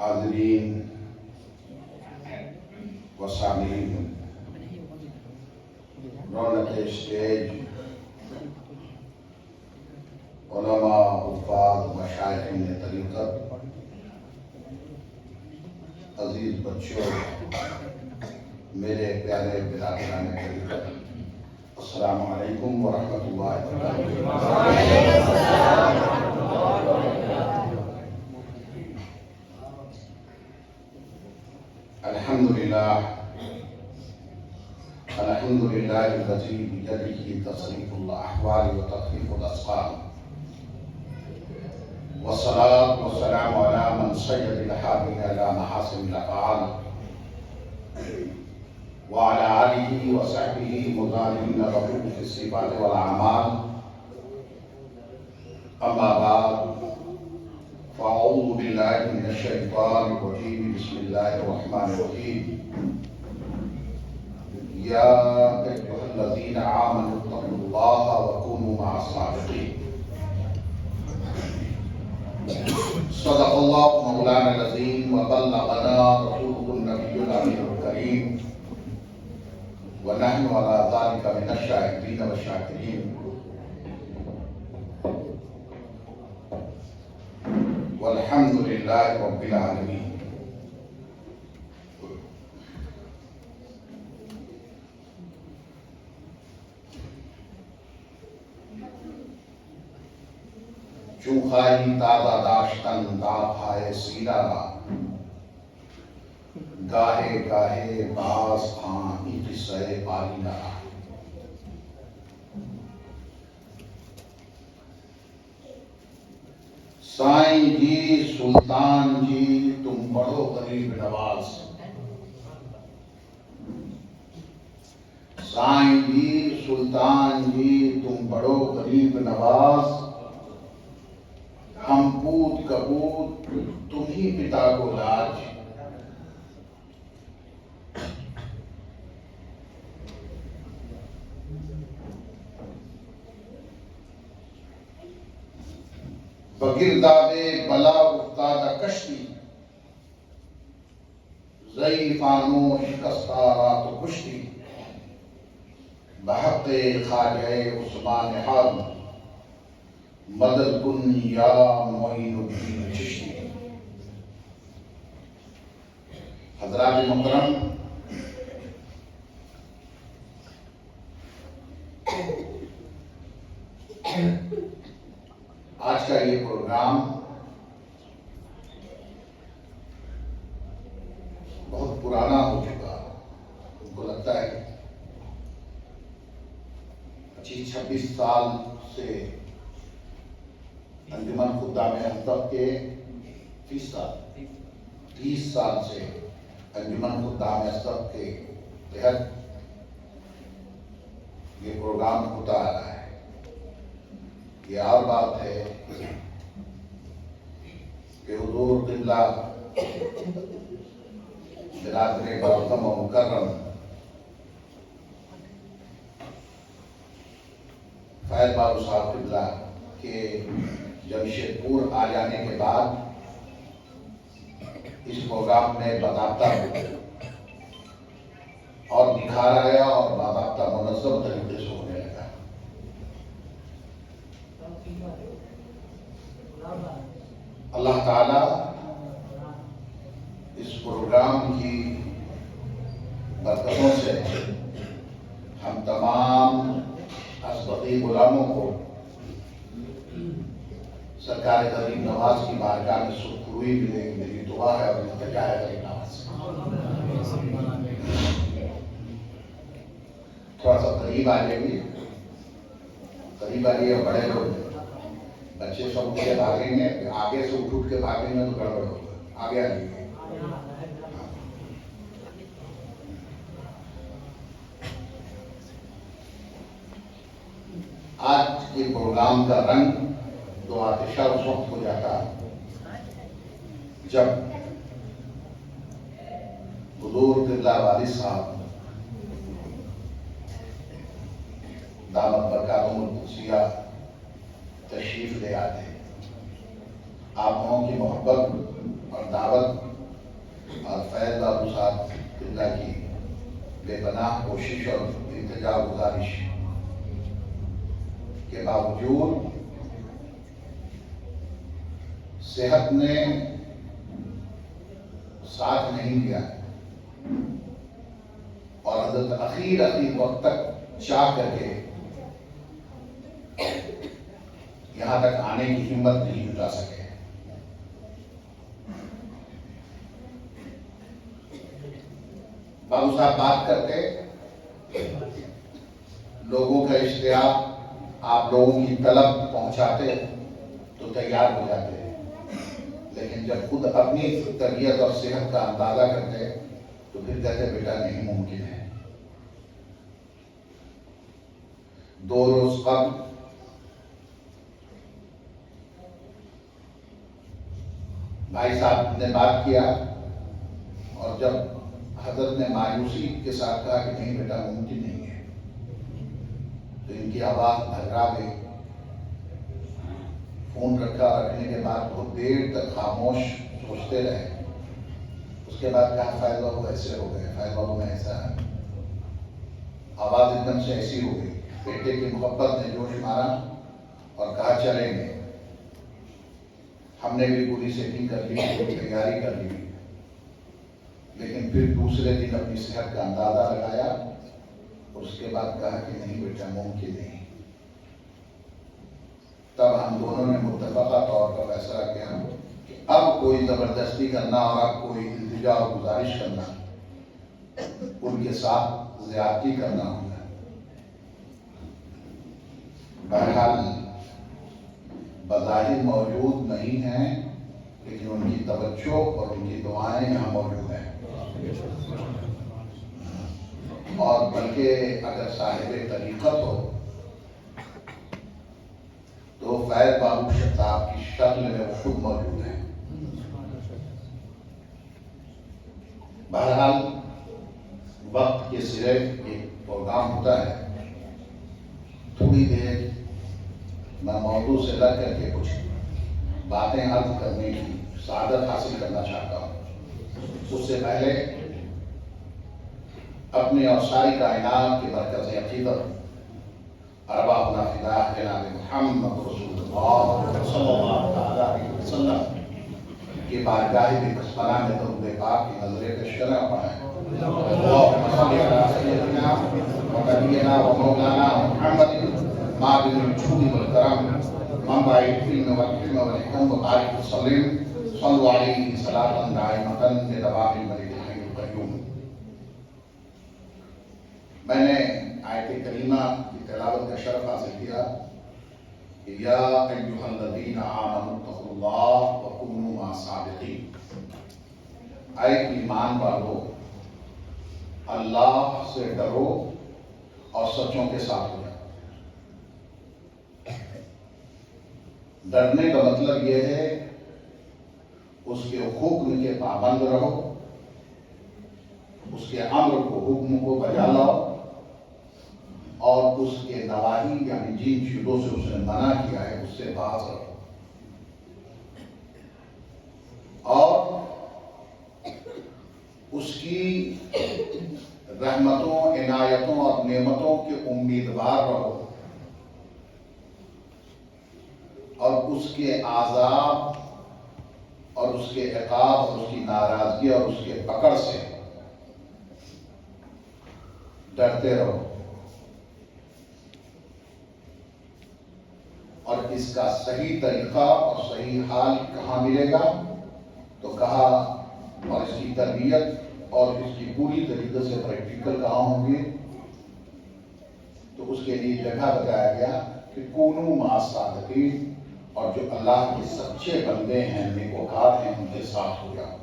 حاضرین و سامعین، رونق اسٹیج، علماء، حفاظ، مشائخین طریقت، عزیز بچوں، میرے پیارے برادران طریقت، السلام علیکم ورحمۃ اللہ وبرکاتہ۔ الحمد للہ الذی بیدہ تصریف الاحوال و تخفیف الاسقام، والصلاة والسلام علی من سید الحامل علی محاسن الافعال، وعلى آلہ وصحبہ مظاہرین له فی الصفات والاعمال، اما بعد فاعوذ باللہ من الشیطان الرجیم، بسم اللہ الرحمن الرحیم۔ یا ایھا الذین آمنوا اتقوا اللہ وکونوا مع الصادقین۔ صدق اللہ مولانا العظیم وبلغنا رسولہ النبی الامین الکریم، ونحن علی ذلک من الشاہدین والشاکرین، والحمد للہ رب العالمین۔ چون خواهی تازه داشتن داغ‌های سینه را، گاهی گاهی باز آن این قصه پالینه را۔ سائیں جی، سلطان جی، تم بڑو غریب نواز۔ سائیں جی، سلطان جی، تم بڑو غریب نواز، ہم پوت کپوت تم ہی پتا کو لاج۔ بگرداب بلا افتادہ کشتی، ضعیفانوں شکستہ رات و کشتی، بحق خواجہ عثمان حق، مدد کن یا معین الدین چشتی۔ حضرات محترم، آج کا یہ پروگرام بہت پرانا ہو چکا، ان کو لگتا ہے 25-26 سال سے انجمن خدام حضرت کے 30 سال سے انجمن خدام حضرت کے تحت یہ پروگرام ہوتا آ رہا ہے۔ یہ اور بات ہے کہ حضور قبلہ برادر معظم و مکرم فیض بابو صاحب قبلہ کے جمشید پور آ جانے کے بعد اس پروگرام میں باضابطہ اور نکھار آیا اور باضابطہ منظم طریقے سے ہونے لگا۔ اللہ تعالیٰ اس پروگرام کی برکتوں سے ہم تمام اسبقی غلاموں کو سرکار غریب نواز کی بارگاہ میں سرخروئی ملے، میری دعا ہے اور التجا ہے غریب نواز۔ تھوڑا سا قریب آ جائیے، قریب آ جائیے، بڑے لوگ بچے سب اٹھ کے بھاگیں گے، آگے سے اٹھ کے بھاگیں گے تو گڑبڑ ہوگا، آگے آ جائیے۔ آج کے پروگرام کا رنگ تو آتشہ اس وقت ہو جاتا جب حضور قبلہ والد صاحب دامت برکاتہم القدسیہ تشریف لے آتے۔ آپ لوگوں کی محبت اور دعوت بیپناہ کوشش اور التجا گزارش کے باوجود صحت نے ساتھ نہیں دیا اور حضرت اخیر وقت تک چاہ کر کے یہاں تک آنے کی ہمت نہیں جٹا سکے. بابو صاحب بات کرتے، لوگوں کا اشتیاق، آپ لوگوں کی طلب پہنچاتے تو تیار ہو جاتے، لیکن جب خود اپنی طبیعت اور صحت کا اندازہ کرتے تو پھر کہتے بیٹا نہیں ممکن ہے. 2 روز قبل بھائی صاحب نے بات کیا اور جب حضرت نے مایوسی کے ساتھ کہا کہ نہیں بیٹا ممکن نہیں ہے تو ان کی آواز بھرا گئی. فون رکھنے کے بعد بہت دیر تک خاموش سوچتے رہے. اس کے بعد کہا فائز بابو ایسے ہو گئے، فائز بابو میں ایسا ہے. آواز ایک دم سے ایسی ہو گئی، بیٹے کی محبت نے جوش مارا اور کہا چلیں گے. ہم نے بھی پوری سیٹنگ کر لی، پوری تیاری کر لی، لیکن پھر دوسرے دن اپنی صحت کا اندازہ لگایا اور اس کے بعد کہا کہ نہیں بیٹا ممکن نہیں. تب ہم دونوں نے متفقہ طور پر فیصلہ کیا کہ اب کوئی زبردستی کرنا اور اب کوئی التجا اور گزارش کرنا ان کے ساتھ زیادتی کرنا ہوگا. بہرحال بظاہر موجود نہیں ہیں، لیکن ان کی توجہ اور ان کی دعائیں یہاں موجود ہیں. اور بلکہ اگر صاحب طریقت ہو تو فیض بابو صاحب کی شکل میں وہ خود موجود ہیں. بہرحال وقت کے سرے ایک پروگرام ہوتا ہے. تھوڑی دیر میں موضوع سے لگ کر کے کچھ باتیں عرض کرنے کی سعادت حاصل کرنا چاہتا ہوں. اس سے پہلے اپنے اور ساری کائنات کے مرکز عقیدت ارواحنا فداء جناب محمد رسول اللہ صلی اللہ علیہ وسلم کی بارگاہ بسملہ میں درود پاک کی نظر تشریح پڑھائیں. اللہم صلی علی سیدنا و نبینا و مولانا محمد معدن الجود والکرم منبع العلم والحلم والحکم وبارک وسلم صلو علیہ صلاۃ دائمۃ بدوام الملک الحی القیوم. میں نے آیت کریمہ کی تلاوت کا شرف حاصل کیا کہ یا ایھا الذین آمنوا اتقوا اللہ وکونوا مع الصادقین. اے ایمان والو، اللہ سے ڈرو اور سچوں کے ساتھ ہو جاؤ. ڈرنے کا مطلب یہ ہے اس کے حکم کے پابند رہو، اس کے امر کو حکم کو بجا لاؤ اور اس کے نواہی یعنی جن چیزوں سے اس نے منع کیا ہے اس سے باز رہو. اور اس کی رحمتوں، عنایتوں اور نعمتوں کے امیدوار رہو اور اس کے عذاب اور اس کے عقاب اور اس کی ناراضگی اور اس کے پکڑ سے ڈرتے رہو. اور اس کا صحیح طریقہ اور صحیح حال کہاں ملے گا تو کہا، اور اس کی تربیت اور اس کی پوری طریقے سے پریکٹیکل کہاں ہوں گے تو اس کے لیے جگہ بتایا گیا کہ کونوا مع الصادقین، اور جو اللہ کے سچے بندے ہیں، نیکوکار ہیں، ان کے ساتھ ہو جاؤ.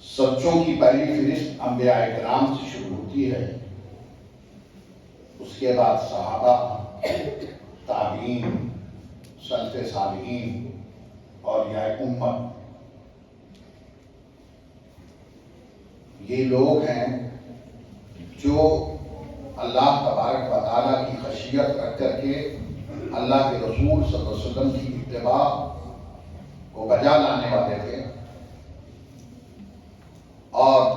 سچوں کی پہلی فہرست انبیاء کرام سے شروع ہوتی ہے، اس کے بعد صحابہ، تابعین، سلف صالحین اور یا امت. یہ لوگ ہیں جو اللہ تبارک و تعالیٰ کی خشیت رکھ کر کے اللہ کے رسول صلی اللہ علیہ وسلم کی اتباع کو بجا لانے والے تھے اور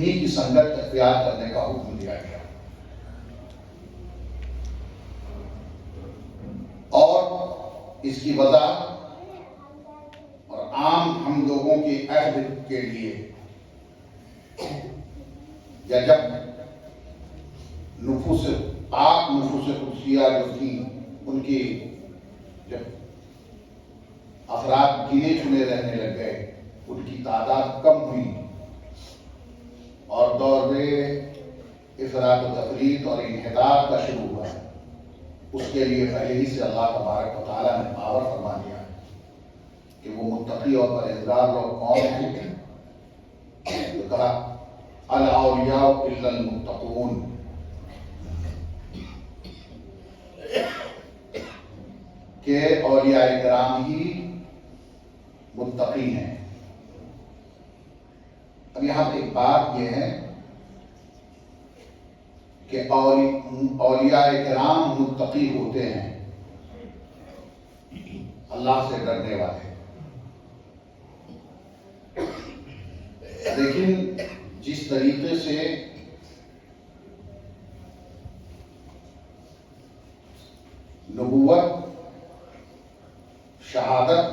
انہی کی سنگت اختیار کرنے کا حکم دیا گیا. اور اس کی وضاحت اور عام ہم لوگوں کے عہد کے لیے یا جب نفوس قدسیہ جو تھی ان کی جب افراد گنے چنے رہنے لگ گئے، ان کی تعداد کم ہوئی اور دور افراط و تفریط اور انحطاط کا شروع ہوا، اس کے لیے پہلے ہی سے اللہ تبارک و تعالیٰ نے باور فرما دیا کہ وہ متقی اور پرہیزگار لوگ کون ہیں. تو کہا الاولیاء الا المتقون، کہ اولیاء کرام ہی متقی ہیں. اب یہاں پہ ایک بات یہ ہے کہ اولیاء کرام متقی ہوتے ہیں، اللہ سے ڈرنے والے. لیکن جس طریقے سے نبوت، شہادت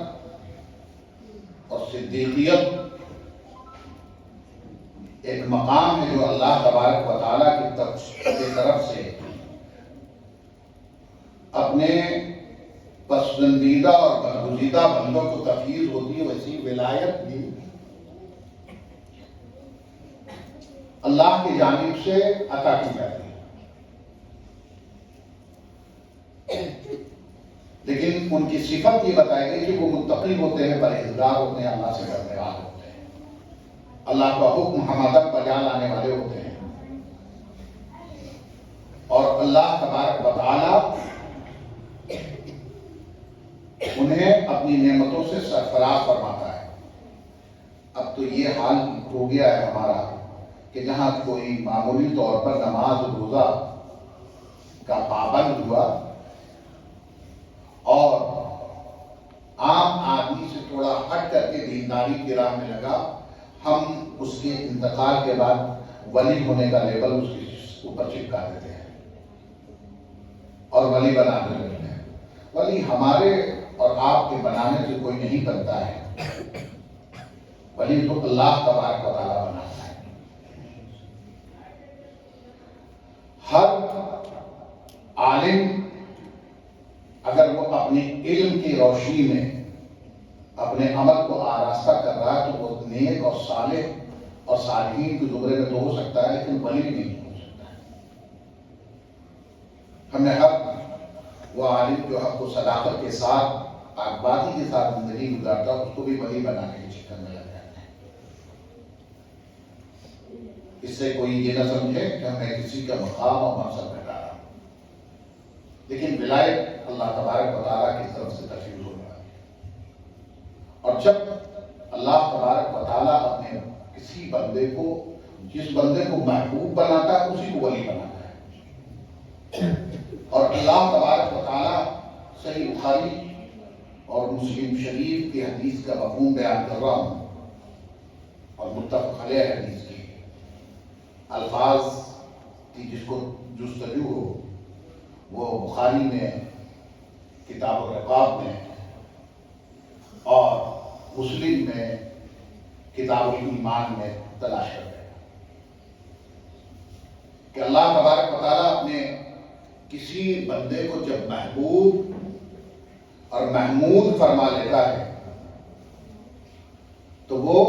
اور صدیقیت ایک مقام ہے جو اللہ تبارک و تعالیٰ کی طرف سے اپنے پسندیدہ اور برگزیدہ بندوں کو تفویض ہوتی ہے، ویسی ولایت بھی اللہ کی جانب سے عطا کی جاتی ہے. لیکن ان کی صفت یہ بتائی گئی کہ وہ متقی ہوتے ہیں، پرہیزگار ہوتے ہیں، اللہ سے ڈرنے والے ہوتے ہیں، اللہ کا حکم حمادت بجا لانے والے ہوتے ہیں. اور اللہ تبارک و تعالیٰ انہیں اپنی نعمتوں سے سرفراز فرماتا ہے. اب تو یہ حال ہو گیا ہے ہمارا کہ جہاں کوئی معمولی طور پر نماز روزہ کا پابند ہوا اور عام آدمی سے تھوڑا ہٹ کر کے دینداری کی راہ میں لگا، ہم اس کے انتقال کے بعد ولی ہونے کا لیبل اس کے اوپر چپکا دیتے ہیں اور ولی بنانے لگتے ہیں. ولی ہمارے اور آپ کے بنانے سے کوئی نہیں بنتا ہے، ولی تو اللہ تبارک و تعالیٰ بناتا ہے. ہر عالم اگر وہ اپنے علم کی روشنی میں اپنے عمل کو آراستہ کر رہا ہے تو وہ نیک اور صالح اور صالحین کے زمرے میں تو ہو سکتا ہے، لیکن ولی نہیں ہو سکتا ہے. ہمیں حق وہ عالم جو حق و صداقت کے ساتھ پاکبازی کے ساتھ زندگی گزارتا ہے، اس کو بھی ولی بنانے کی چکر میں لگ جاتے ہیں. اس سے کوئی یہ نہ سمجھے کہ ہمیں کسی کا مقام اور منصب گھٹا رہا، لیکن ولایت اللہ تبارک و تعالیٰ کی طرف سے تفویض ہوگا. اور جب اللہ تبارک و تعالیٰ اپنے کسی بندے کو، جس بندے کو محبوب بناتا ہے اسی کو ولی بناتا ہے. اور اللہ تبارک و تعالیٰ صحیح بخاری اور مسلم شریف کی حدیث کا مفہوم بیان کر رہا ہوں، اور متفق علیہ حدیث کی الفاظ کی جس کو جستجو ہو وہ بخاری میں کتاب الرقاق میں اور مسلم میں کتاب الایمان میں تلاش کر رہے ہیں کہ اللہ تبارک و تعالیٰ اپنے کسی بندے کو جب محبوب اور محمود فرما لیتا ہے تو وہ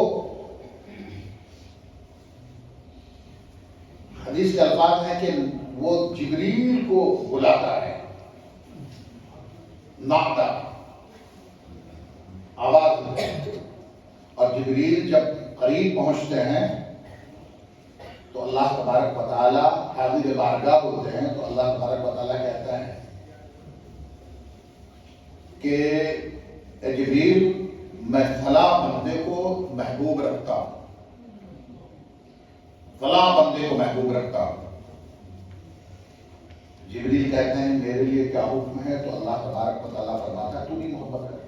حدیث کے الفاظ ہیں کہ وہ جبریل کو بلاتا ہے، نادا آواز، اور جبریل جب قریب پہنچتے ہیں تو اللہ تبارک و تعالیٰ حاضر بارگاہ ہوتے ہیں، تو اللہ تبارک و تعالیٰ کہتا ہے کہ اے جبریل میں فلاں بندے کو محبوب رکھتا ہوں، فلاں بندے کو محبوب رکھتا ہوں. جبریل کہتے ہیں میرے لیے کیا حکم ہے؟ تو اللہ تبارک و تعالیٰ فرماتا ہے تو بھی محبت کر،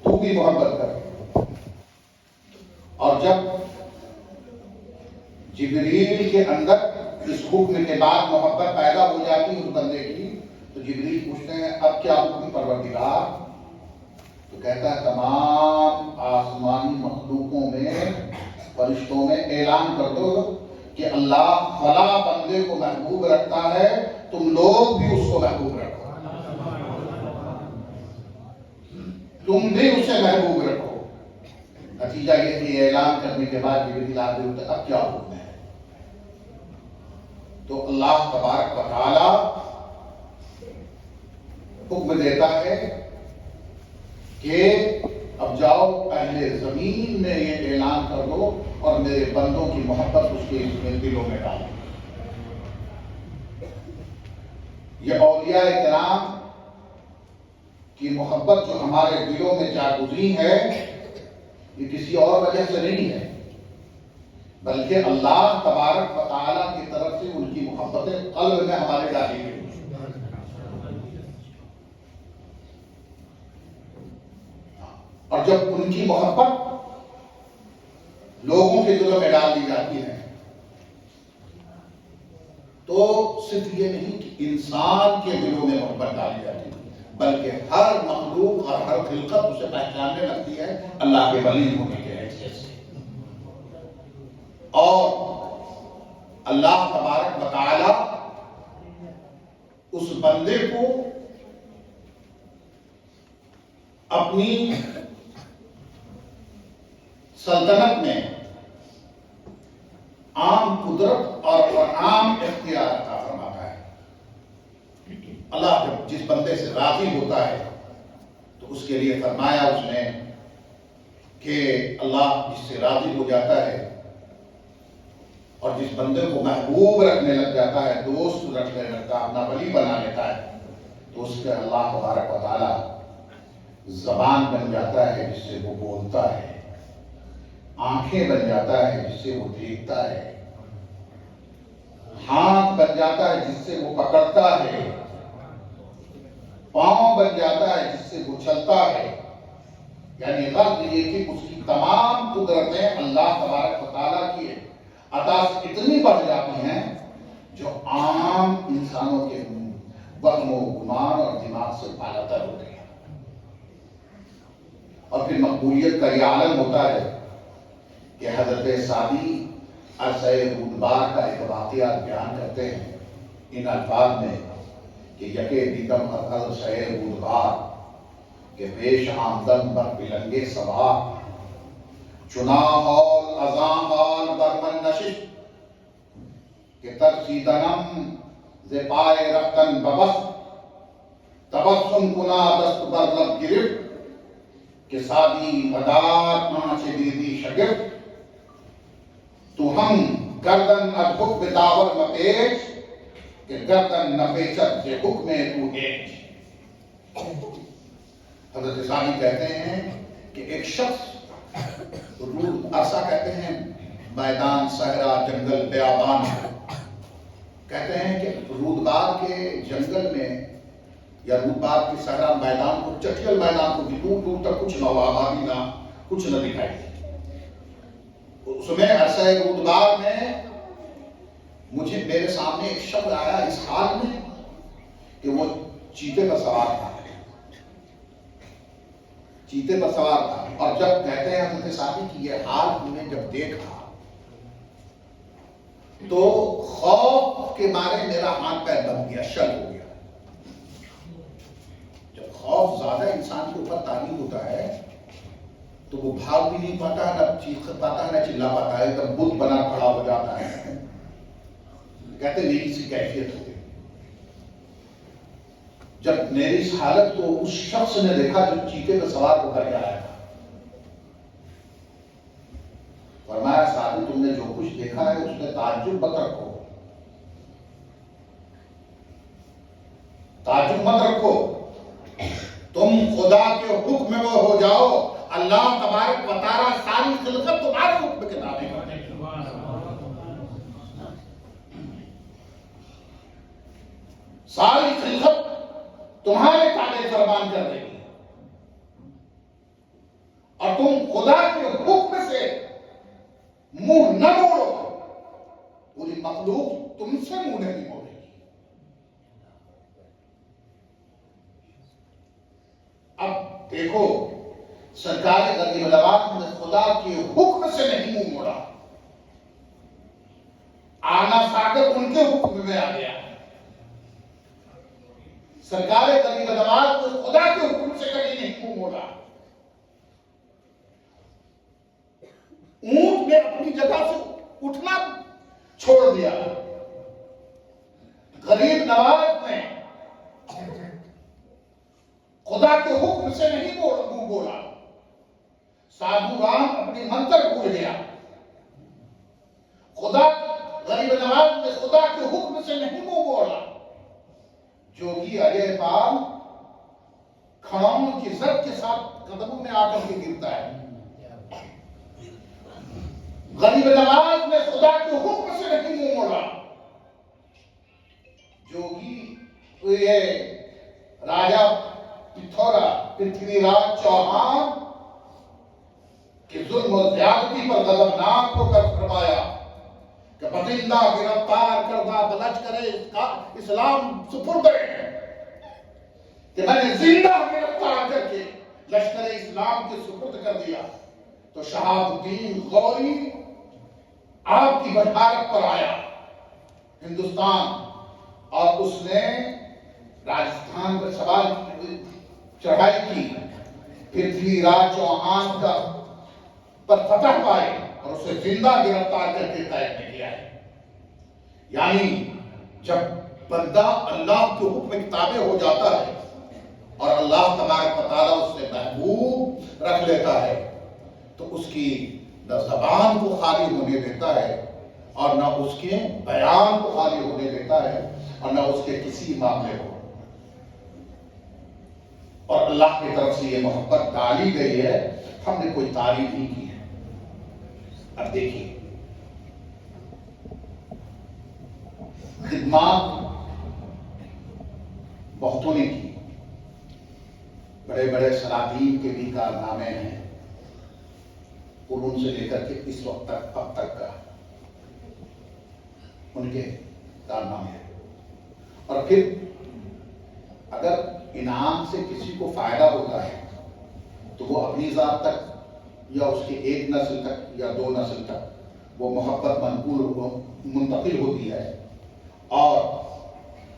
تو بھی محبت کر. اور جب جبریل کے اندر اس حکم کے بعد محبت پیدا ہو جاتی ہے اس بندے کی، تو جبریل پوچھتے ہیں اب کیا حکم پروردگار؟ تو کہتا ہے تمام آسمانی مخلوقوں میں، فرشتوں میں اعلان کر دو کہ اللہ فلاں بندے کو محبوب رکھتا ہے، تم لوگ بھی اس کو محبوب رکھو، تم بھی اسے محبوب رکھو۔ نتیجہ یہ کہ اعلان کرنے کے بعد جبریل آتے ہوتے اب کیا حکم ہے؟ تو اللہ تبارک و تعالی حکم دیتا ہے کہ اب جاؤ اہل زمین میں یہ اعلان کر دو اور میرے بندوں کی محبت اس کے دلوں میں ڈالو۔ یہ اولیاء کرام کی محبت جو ہمارے دلوں میں جاگزی ہے، یہ کسی اور وجہ سے نہیں ہے، بلکہ اللہ تبارک و تعالیٰ کی طرف سے ان کی محبتیں قلب میں ہمارے ڈالی گئی۔ اور جب ان کی محبت لوگوں کے دلوں میں ڈال دی جاتی ہے تو صرف یہ نہیں کہ انسان کے دلوں میں محبت ڈالی جاتی ہے، بلکہ ہر مخلوق اور ہر خلقت اسے پہچاننے لگتی ہے اللہ کے ولی ہونے کے حیثیت سے۔ اور اللہ تبارک و تعالی اس بندے کو اپنی سلطنت میں عام قدرت اور عام اختیار عطا فرماتا ہے۔ اللہ جب جس بندے سے راضی ہوتا ہے تو اس کے لیے فرمایا اس نے کہ اللہ جس سے راضی ہو جاتا ہے اور جس بندے کو محبوب رکھنے لگ جاتا ہے، دوست رکھنے لگتا ہے، اپنا ولی بنا لیتا ہے، تو اس کے اللہ تبارک و تعالی زبان بن جاتا ہے جس سے وہ بولتا ہے، آنکھیں بن جاتا ہے جس سے وہ دیکھتا ہے، ہاتھ بن جاتا ہے جس سے وہ پکڑتا ہے، پاؤں بن جاتا ہے جس سے وہ چلتا ہے۔ یعنی غرض یہ کہ اس کی تمام قدرتیں اللہ تبارک و تعالیٰ کی عطا سے اتنی بڑھ جاتی ہیں جو عام انسانوں کے وہم و گمان اور دماغ سے بالاتر ہوتے ہیں۔ اور پھر مقبولیت کا یہ عالم ہوتا ہے کہ حضرت سعدی عرصہ رودبار کا ایک واقعہ بیان کرتے ہیں ان الفاظ میں کہ یکے دیدم عرصہ رودبار کہ پیش آمدن بر بلنگے سوار چنا ہال ازام ہال برمن نشش کہ ترسیدنم ز پائے رفتن ببس تبسم کنا دست بر لب گرفت کہ سادی مدار آنچ دیدی شگفت تو ہم گردن از حکم داور مپیچ کہ گردن نپیچت سے حکم تو ہیچ۔ حضرت ثانی کہتے ہیں کہ ایک شخص رود عرصہ کہتے ہیں میدان صحرا جنگل بیابان، کہتے ہیں کہ رودبار کے جنگل میں یا رودبار کے صحرا میدان کو، چٹیل میدان کو بھی دور دور تک کچھ نہ آبادی نہ کچھ نہ دکھائی دی۔ اس میں عرصہ رودبار میں مجھے میرے سامنے ایک شخص آیا اس حال میں کہ وہ چیتے پر سوار تھا، چیتے پر سوار تھا۔ اور جب کہتے ہیں حضرت صاحب کی یہ حال ہم نے جب دیکھا تو خوف کے مارے میرا ہاتھ پیر بن گیا، شل ہو گیا۔ جب خوف زیادہ انسان کے اوپر طاری ہوتا ہے تو وہ بھاگ بھی نہیں پاتا ہے، نہ چیخ پاتا ہے، نہ چلا پاتا ہے، تب بت بنا کھڑا ہو جاتا ہے۔ کہتے ہیں میری سی کیفیت ہو گئی جب میری اس حالت کو اس شخص نے دیکھا جو چیتے پہ سوار ہو کر کے آیا تھا۔ فرمایا سادی تم نے جو کچھ دیکھا ہے اس میں تعجب مت رکھو، تعجب مت رکھو، تم خدا کے حکم میں وہ ہو جاؤ، اللہ تبارک و تعالی ساری خلقت تمہارے حکم کے تابع کر دے گی۔ ساری خلقت تمہارے تابع فرمان کر دے گی اور تم خدا کے حکم سے پوری مخلوق تم سے منہ نہیں موڑے گی۔ اب دیکھو سرکار غریب نواز نے خدا کے حکم سے نہیں منہ موڑا، آنا ساگر ان کے حکم میں آ گیا۔ سرکار غریب نواز نے خدا کے حکم سے کبھی نہیں منہ موڑا۔ اونٹ نے اپنی جگہ سے اٹھنا چھوڑ دیا، غریب نواز نے خدا کے حکم سے نہیں منہ موڑا۔ سادھو رام اپنی منتر بھول گیا، خدا غریب نواز نے خدا کے حکم سے نہیں منہ موڑا۔ جوگی اجے پال کھڑاؤں کی زد کے ساتھ قدموں میں آ کر کے گرتا ہے۔ غریب نواز نے خدا کے حکم سے نہیں منہ موڑا۔ جوگی یہ راجہ پتھورا پرتھوی راج چوہان کہ ظلم و زیادتی پر غضبناک ہو کر فرمایا کہ بتندہ گرفتار کردہ بلچ کرے اسلام سپرد ہے، کہ میں نے زندہ گرفتار کر کے لشکر اسلام کے سپرد کر دیا۔ تو شہاب الدین غوری آپ کی بشارت پر آیا ہندوستان، اور اس نے راجستھان پر سوال چڑھائی کی، پرتھوی راج چوہان کا پر فتح پائے اور اسے زندہ گرفتار کر کے قید میں کیا ہے۔ یعنی جب بندہ اللہ کے حکم کے تابع ہو جاتا ہے اور اللہ تبارک و تعالیٰ اس سے محبوب رکھ لیتا ہے تو اس کی نہ زبان کو خالی ہونے دیتا ہے اور نہ اس کے بیان کو خالی ہونے دیتا ہے اور نہ اس کے کسی معاملے کو۔ اور اللہ کی طرف سے یہ محبت ڈالی گئی ہے، ہم نے کوئی تعریف نہیں کی ہے۔ اب دیکھیے خدمات بہتوں نے کی، بڑے بڑے سلاطین کے بھی کارنامے ہیں، قرون سے لے کر کے اس وقت تک اب تک کا ان کے کارنامے ہیں۔ اور پھر اگر انعام سے کسی کو فائدہ ہوتا ہے تو وہ اپنی ذات تک یا اس کے ایک نسل تک یا دو نسل تک وہ محبت منتقل ہوتی ہے، اور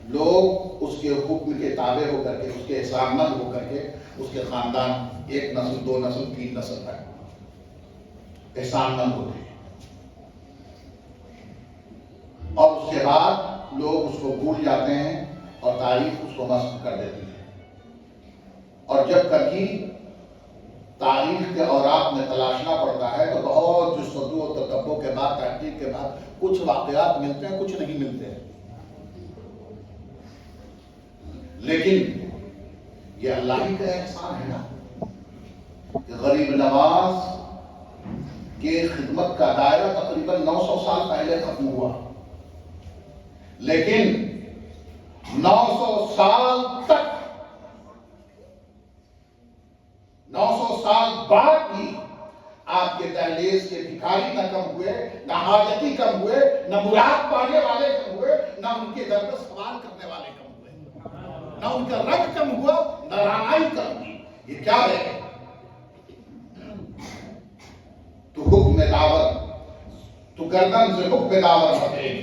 لوگ اس کے حکم کے تابع ہو کر کے، اس کے احسان مند ہو کر کے، اس کے خاندان ایک نسل دو نسل تین نسل تک احسان مند ہوتے ہیں، اور اس کے بعد لوگ اس کو بھول جاتے ہیں اور تاریخ اس کو مسخ کر دیتی ہے۔ اور جب کبھی تاریخ کے اوراق میں تلاشنا پڑتا ہے تو بہت جستجو و تتبع کے بعد، تحقیق کے بعد کچھ واقعات ملتے ہیں، کچھ نہیں ملتے ہیں۔ لیکن یہ اللہ ہی کا احسان ہے نا کہ غریب نواز کے خدمت کا دائرہ تقریباً 900 سال پہلے ختم ہوا، لیکن 900 سال تک، 900 سال بعد بھی آپ کے دہلیز کے بھکاری نہ کم ہوئے، نہ حاجتی کم ہوئے، نہ مراد پانے والے کم ہوئے، نہ ان کے در میں سوال کرنے والے کم ہوئے، نہ ان کا رنگ کم ہوا، نہ رانائی کم ہوئی۔ یہ کیا ہے؟ تو حکم دعوت، تو گردن سے حکم دعوت بتے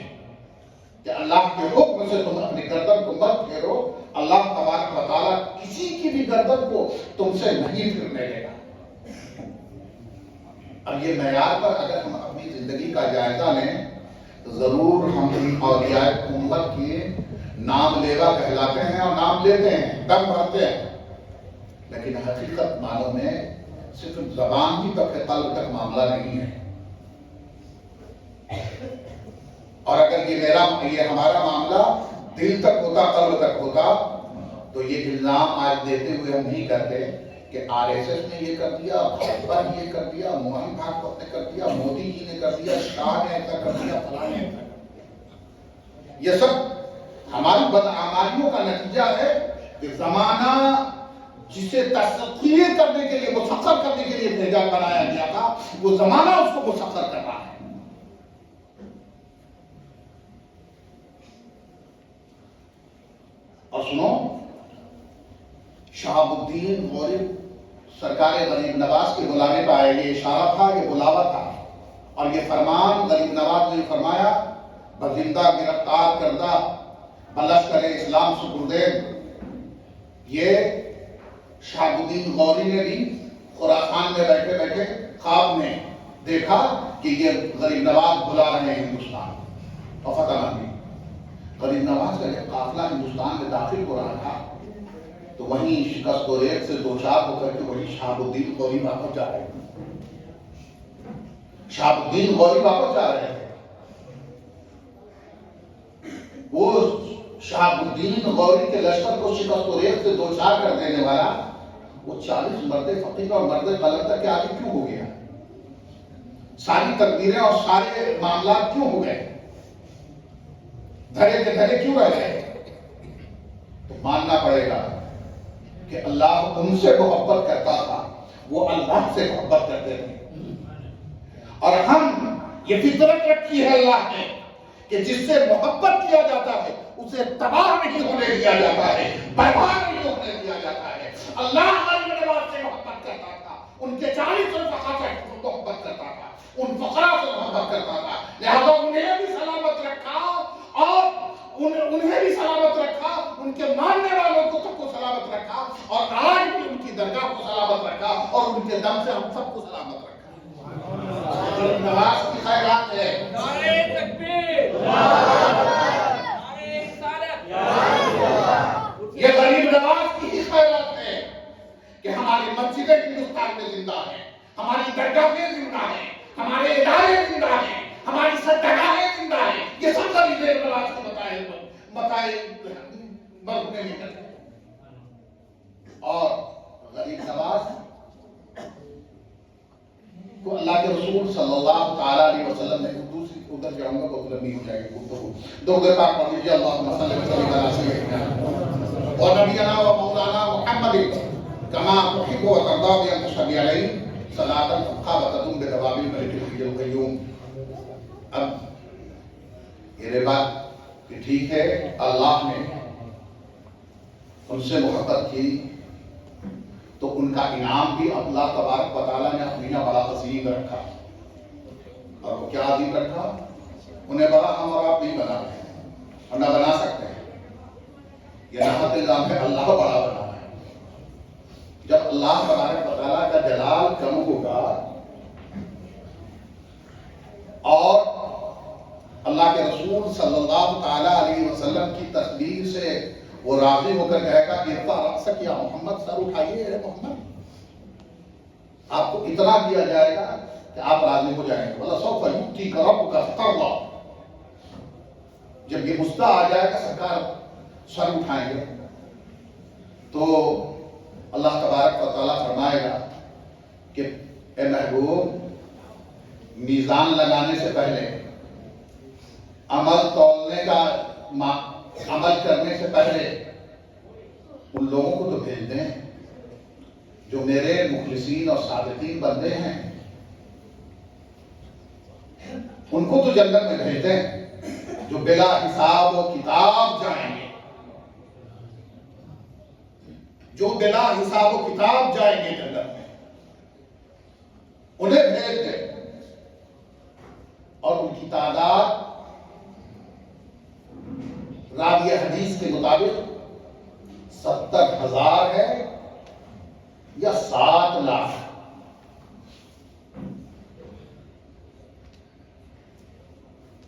کہ اللہ کے حکم سے تم اپنی گردن کو مت پھیرو، اللہ تبارک و تعالیٰ کسی کی بھی گردن کو تم سے نہیں پھرنے دے گا۔ اب یہ معیار پر اگر ہم اپنی زندگی کا جائزہ لیں تو ضرور ہم اولیاء امت کی نام لیوا کہلاتے ہیں اور نام لیتے ہیں، دم بھرتے ہیں، لیکن حقیقت معلوم ہے صرف زبان کی تک قلب تک معاملہ نہیں ہے۔ اور اگر یہ ہمارا معاملہ دل تک ہوتا، قلب تک ہوتا، تو یہ الزام آج دیتے ہوئے ہم نہیں کرتے کہ آر ایس ایس نے یہ کر دیا، بھاجپا نے یہ کر دیا، موہن بھاگوت نے کر دیا، مودی جی نے کر دیا، شاہ نے ایسا کر دیا، فلاں نے ایسا کر دیا۔ یہ سب ہماری بدعمالیوں کا نتیجہ ہے کہ زمانہ جسے تسخیر کرنے کے لیے، مسخر کرنے کے لیے بھیجا بنایا گیا تھا، وہ زمانہ اس کو مسخر کر رہا ہے۔ سنو، شہاب الدین غوری سرکار غریب نواز کے بلانے پہ آئے، یہ اشارہ تھا، یہ بلاوا تھا، اور یہ فرمان غریب نواز نے فرمایا، بزندہ گرفتار کردہ بلشکر اسلام سپردین، یہ شہاب الدین غوری نے بھی خراسان میں بیٹھے بیٹھے خواب میں دیکھا کہ یہ غریب نواز بلا رہے ہیں ہندوستان اور فتح مندی۔ غریب نواز کا جب قافلہ ہندوستان میں داخل ہو رہا تھا تو وہیں شکست و ریت سے دوچار ہو کر کے وہیں شہاب الدین غوری واپس جا رہے تھے، شہاب الدین غوری واپس جا رہے تھے۔ وہ شہاب الدین غوری کے لشکر کو شکست و ریت سے دوچار کر دینے والا وہ 40 مرد فقیر اور مرد قلندر کے آگے کیوں ہو گیا؟ ساری تدبیریں اور سارے معاملات کیوں ہو گئے؟ دھرے کے دھرے کیوں رہ گئے؟ تو ماننا پڑے گا کہ اللہ ان سے محبت کرتا تھا، وہ اللہ سے محبت کرتے تھے، اور ہم یہ فطرت رکھی ہے اللہ نے کہ جس سے محبت کیا جاتا ہے اسے تباہ نہیں ہونے دیا جاتا ہے، برباد نہیں ہونے دیا جاتا ہے۔ اللہ غریب نواز سے محبت کرتا تھا، ان کے 40 الفقراء سے محبت کرتا تھا، ان فقراء سے محبت کرتا تھا، لہذا انہیں بھی سلامت رکھا اور انہیں بھی سلامت رکھا، ان کے ماننے والوں کو سب کو سلامت رکھا، اور آج بھی ان کی درگاہ کو سلامت رکھا، اور ان کے دم سے ہم سب کو سلامت رکھا۔ غریب نواز کی خیرات ہے۔ نعرہ تکبیر، نعرہ رسالت، یہ غریب نواز کی ہی خیرات ہے کہ ہماری مسجدیں ہندوستان میں زندہ ہیں، ہماری درگاہیں زندہ ہیں، ہمارے ادارے زندہ ہیں، ہماری سرگاہیں زندہ ہیں، یہ سب غریب نواز کو بتائے مرنے میں کرتے ہیں۔ اور غریب نواز تو اللہ کے رسول صلی اللہ تعالیٰ علیہ وسلم نے دوسری ادھر جاؤں گا بہت لمبی ہو جائے گی گفتگو، درود پاک پڑھ لیجیے، اللہم صلی علی سیدنا و نبینا و مولانا محمد کما تحب و ترضى بأن تصلي عليه صلاة تبقى وتدوم بدوام الملك الحي القيوم۔ اب یہ بات کہ ٹھیک ہے اللہ نے ان سے محبت کی تو ان کا انعام بھی اللہ تبارک و تعالیٰ نے اپنی بڑا عظیم رکھا، اور وہ کیا عظیم رکھا؟ انہیں بڑا ہم اور آپ نہیں بنا رہے ہیں اور نہ بنا سکتے ہیں، یہ رحمت الزام ہے، اللہ بڑا بنا ہے۔ جب اللہ تبارک و تعالیٰ کا جلال کم ہوگا اور اللہ کے رسول صلی اللہ تعالیٰ علیہ وسلم کی تصدیق سے وہ راضی ہو کر کہے گا ارفع رأسک یا محمد، سر اٹھائیے اے محمد، آپ کو اتنا دیا جائے گا کہ آپ راضی ہو جائیں گے۔ وَلَسَوْفَ يُؤْتِيكَ رَبُّكَ فَتَرْضَىٰ، جب یہ مستہ آ جائے گا سرکار سر اٹھائیں گے تو اللہ تبارک و تعالیٰ فرمائے گا کہ اے محبوب، میزان لگانے سے پہلے، عمل تولنے کا عمل کرنے سے پہلے ان لوگوں کو تو بھیج دیں جو میرے مخلصین اور صادقین بندے ہیں، ان کو تو جنت میں بھیج دیں جو بلا حساب و کتاب جائیں گے، جو بلا حساب و کتاب جائیں گے جنت میں، انہیں بھیج دیں۔ اور ان کی تعداد راوی حدیث کے مطابق 70,000 ہے یا 7 لاکھ۔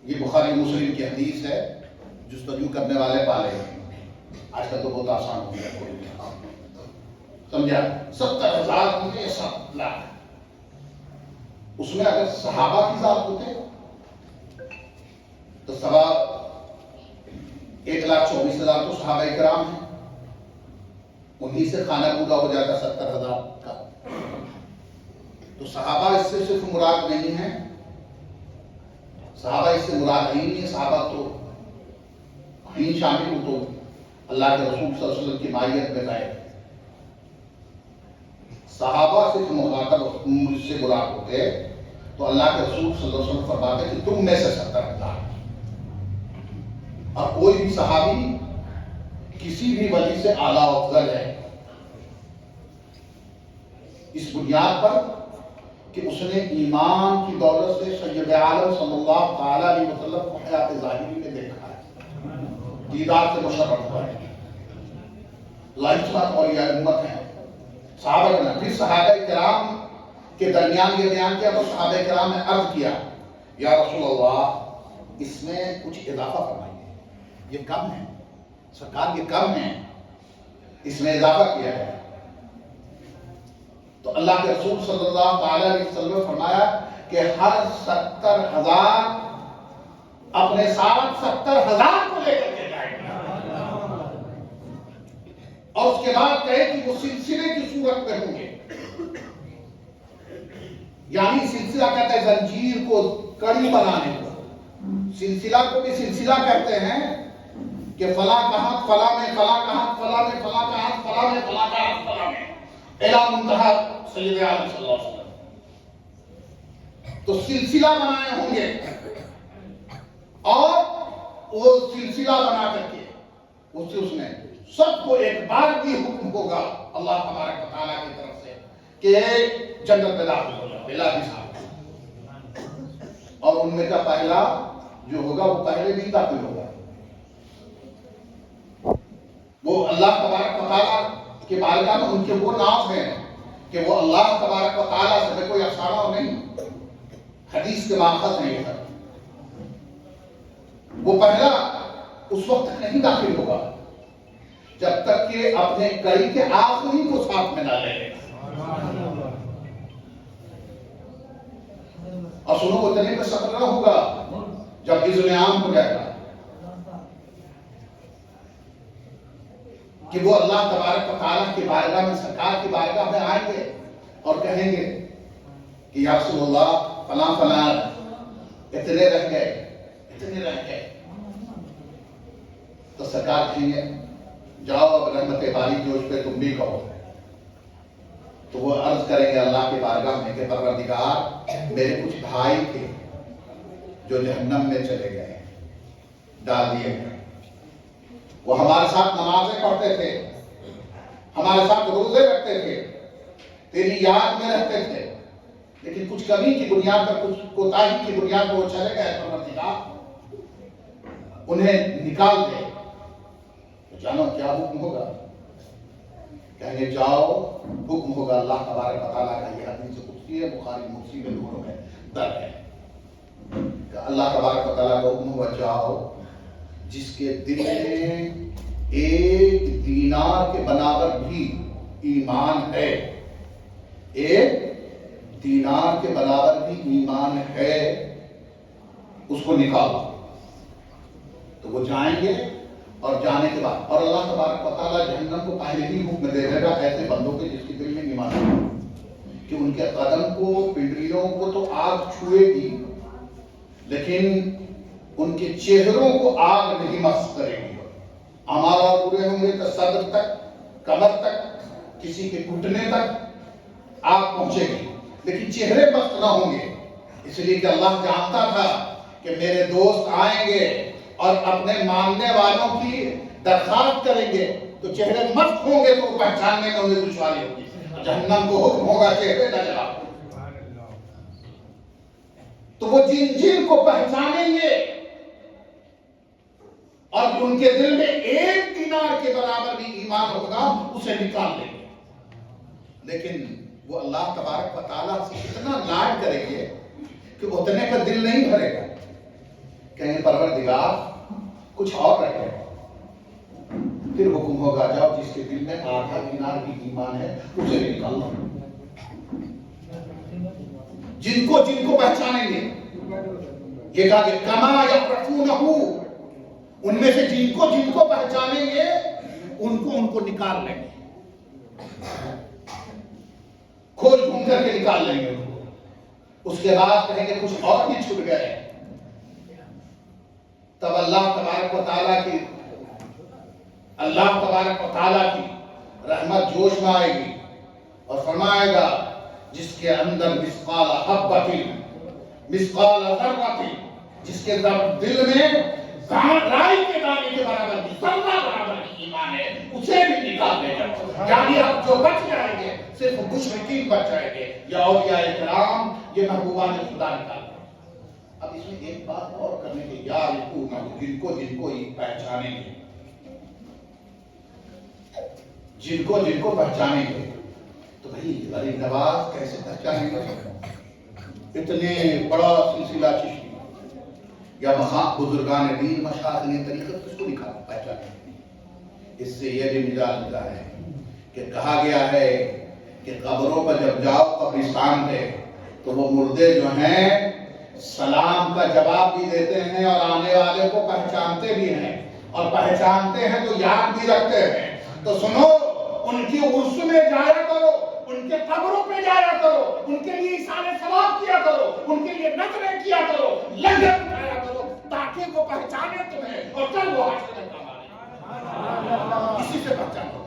یہ بخاری مسلم کی حدیث ہے، جستجو کرنے والے پالے ہیں، آج کل تو بہت آسان ہو گیا، سمجھا؟ 70,000 ہوتے یا 7 لاکھ، اس میں اگر صحابہ کی ذات ہوتے تو 1,24,000 تو صحابہ کرام ہیں، انہی سے خانہ پورا ہو جاتا 70,000 کا۔ تو صحابہ اس سے صرف مراد نہیں ہے، صحابہ اس سے مراد نہیں ہے، صحابہ تو ہی شامل ہو تو اللہ کے رسول صلی اللہ علیہ وسلم کی مائیت میں گئے۔ صحابہ صرف مخاطب اس سے مراد ہوتے تو اللہ کے رسول صلی اللہ علیہ وسلم فرماتے کہ تم میں سے 70,000، اور کوئی بھی صحابی کسی بھی وجہ سے اعلیٰ افضل ہے، اس بنیاد پر کہ اس نے ایمان کی دولت سے سید عالم صلی اللہ تعالی علیہ وسلم کو حیات ظاہری میں دیکھا ہے، دیدار سے مشرف ہوا ہے، لائسمت اور یہ امت ہے صحابہ کرام۔ پھر صحابہ کرام کے درمیان یہ بیان کیا تو صحابہ کرام نے عرض کیا یا رسول اللہ اس میں کچھ اضافہ فرمائیے، یہ کم ہے سرکار، یہ کم ہے، اس میں اضافہ کیا ہے۔ تو اللہ کے رسول صلی اللہ تعالی علیہ وسلم نے فرمایا کہ ہر 70,000 اپنے ساتھ 70,000 کو لے کر کے جائے گا، اور اس کے بعد کہے کہ وہ سلسلے کی صورت میں ہوں گے، یعنی سلسلہ کہتے ہیں زنجیر کو کڑی بنانے کو، سلسلہ کو بھی سلسلہ کہتے ہیں کہ فلاں کا ہاتھ فلاں میں، فلاں کا ہاتھ فلاں میں، فلاں کا ہاتھ فلاں میں، فلاں کا ہاتھ فلاں میں، اعلیٰ منتہا سید عالم صلی اللہ علیہ وسلم۔ تو سلسلہ بنائے ہوں گے، اور وہ سلسلہ بنا کر کے اس نے سب کو ایک بار بھی حکم ہوگا اللہ تبارک و تعالیٰ کی طرف سے کہ جنت میں داخل ہو جاؤ بلا حساب، اور ان میں کا پہلا جو ہوگا وہ پہلے بھی داخل ہوگا۔ وہ اللہ تبارک و تعالیٰ کے بارگاہ میں ان کے وہ ناز ہیں کہ وہ اللہ تبارک و تعالیٰ سے کوئی افسانہ نہیں، حدیث کے ماخذ ہیں یہ سب۔ وہ پہلا اس وقت نہیں داخل ہوگا جب تک کہ اپنے کڑی کے آخری کو ساتھ میں نہ لے لے، اور سنو کو اتنے پہ صبر نہ ہوگا جب اذن عام ہو جائے گا کہ وہ اللہ تبارک و تعالیٰ کی بارگاہ میں، سرکار کی بارگاہ میں آئیں گے اور کہیں گے کہ یا رسول اللہ فلاں فلاں اتنے رہ گئے، اتنے رہ گئے، تو سرکار کہیں گے جاؤ اب رحمت باری جو اس پہ تم بھی کہو۔ تو وہ عرض کریں گے اللہ کی بارگاہ میں کہ پروردگار میرے کچھ بھائی تھے جو جہنم میں چلے گئے، ڈال دیے گئے، وہ ہمارے ساتھ نمازیں پڑھتے تھے، ہمارے ساتھ روزے رکھتے تھے، تیری یاد میں رہتے تھے، لیکن کچھ کمی کی بنیاد پر، کچھ کوتاہی کی بنیاد پر وہ چلے گئے، پروردگار انہیں نکال دے۔ تو جانو کیا حکم ہوگا؟ کہیں گے جاؤ، حکم ہوگا اللہ تبارک و تعالیٰ کا، یہ حدیث قدسی ہے، بخاری مسلم میں دونوں میں درج ہے کہ اللہ تبارک و تعالیٰ کا حکم ہوگا جاؤ جس کے دل میں ایک دینار کے برابر بھی ایمان ہے، ایک دینار کے برابر بھی ایمان ہے، اس کو نکالو۔ تو وہ جائیں گے، اور جانے کے بعد اور اللہ تبارک و تعالیٰ جہنم کو پہلے ہی حکم دے دے گا ایسے بندوں کے جس کے دل میں ایمان ہے کہ ان کے قدم کو، پنڈلیوں کو تو آگ چھوئے گی، لیکن ان کے چہروں کو آگ نہیں مس کرے گی۔ ہمارا پورے ہوں گے تو صدر تک، کمر تک، کسی کے گھٹنے تک آگ پہنچے گی، لیکن چہرے مست نہ ہوں گے، اس لیے کہ اللہ جانتا تھا کہ میرے دوست آئیں گے اور اپنے ماننے والوں کی درخواست کریں گے، تو چہرے مست ہوں گے تو وہ پہچاننے میں انہیں دشواری ہوگی۔ جہنم کو حکم ہوگا چہرے نہ جلاؤ، تو وہ جن جن کو پہچانیں گے اور ان کے دل میں ایک دینار کے برابر بھی ایمان ہوگا اسے نکال دیں گے، لیکن وہ اللہ تبارک و تعالیٰ سے اتنا لاڈ کریں گے کہ اتنے کا دل نہیں بھرے گا، کہیں پروردگار کچھ اور رہ گئے۔ پھر حکم ہوگا جاؤ جس کے دل میں آدھا دینار بھی ایمان ہے اسے بھی نکال لو۔ جن کو پہچانیں گے، یہ کہا کہ کما یعرفونہ، ان میں سے جن کو پہچانیں گے ان کو نکال لیں گے، کھول ڈھونڈ کر کے نکال لیں گے۔ اس کے بعد کہیں گے کچھ اور بھی چھوٹ گئے، تب اللہ تبارک و تعالیٰ کی رحمت جوش میں آئے گی اور فرمائے گا جس کے اندر مثقال حبۃ، مثقال ذرۃ، جس کے دل میں رائی کے دانے کے برابر بھی، ذرہ برابر بھی ایمان ہے، یعنی اب جو بچ جائیں گے صرف مشرکین بچ جائیں گے، یا اولیاء کرام، یہ محبوبان خدا نکال گئے۔ اب اس میں ایک بات اور کرنے کی، جن کو پہچانیں گے، جن کو پہچانیں گے، تو بھائی غریب نواز کیسے پہچانیں گے؟ اتنے بڑا سلسلہ چشتی یا بزرگان دین مشاہد نے طریقت کس کو پہچانے؟ اس سے یہ بھی ملتا ہے کہ کہا گیا ہے کہ قبروں پر جب جاؤ قبرستان پہ تو وہ مردے جو ہیں سلام کا جواب بھی دیتے ہیں اور آنے والے کو پہچانتے بھی ہیں، اور پہچانتے ہیں تو یاد بھی رکھتے ہیں۔ تو سنو، ان کی عرس میں جایا کرو، ان کے قبروں پہ جایا کرو، ان کے لیے احسان ثواب کیا کرو، ان کے لیے نظریں کیا کرو، لنگر اٹھایا کرو، تاکہ وہ پہچانے تمہیں اور کل وہ حشر میں کام آئے۔ اسی سے پہچانو۔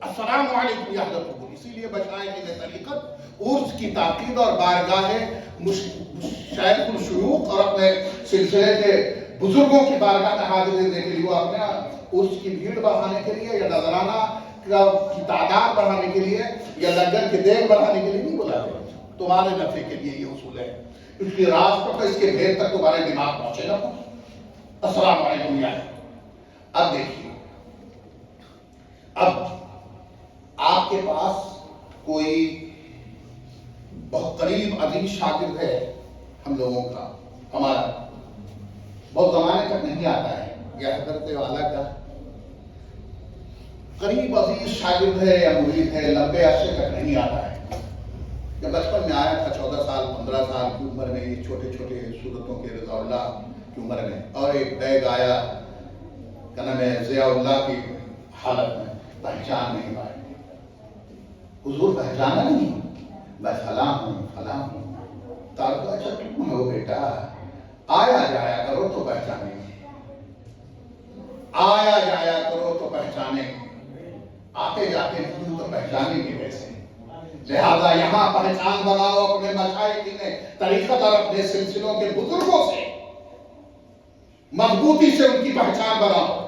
السلام علیکم یا اہل القبور، اسی لیے بچائیں کہ طریقت عرس کی تاکید اور بارگاہ شیخ الشیوخ اور اپنے سلسلے کے بزرگوں کی بارگاہ میں حاضر دینے کے لیے، وہ اپنے عرس کی بھیڑ بڑھانے کے لیے یا نذرانہ کی تعداد بڑھانے کے لیے یا لنگر کی دیکھ بڑھانے کے لیے نہیں بلاتے، تمہارے نفع کے لیے یہ اصول ہے۔ اس کی راز پر اس کے بھید تک تمہارے دماغ پہنچے گا۔ السلام علیکم یا اب دیکھیے، اب آپ کے پاس کوئی بہت قریب عزیز شاگرد ہے ہم لوگوں کا، ہمارا بہت زمانے تک نہیں آتا ہے، یا حضرت والا کا قریب عزیز شاگرد ہے یا مرید ہے، لمبے عرصے تک نہیں آتا ہے۔ جب بچپن میں آیا تھا 14 سال 15 سال کی عمر میں، یہ چھوٹے چھوٹے صورتوں کے رضا اللہ کی عمر میں، اور ایک بیگ آیا کیا نام ہے ضیاء اللہ کی حالت میں، پہچان نہیں پائے۔ حضور پہچانا نہیں، میں فلاں ہوں۔ تارکہ اچھا تم ہو بیٹا، آیا جایا کرو تو پہچانیں گے، آیا جایا کرو تو پہچانیں گے، آتے جاتے نہیں تو پہچانیں گے کیسے؟ لہذا یہاں پہچان بناؤ اپنے مشائخ نے طریقت اور اپنے سلسلوں کے بزرگوں سے، مضبوطی سے ان کی پہچان بناؤ،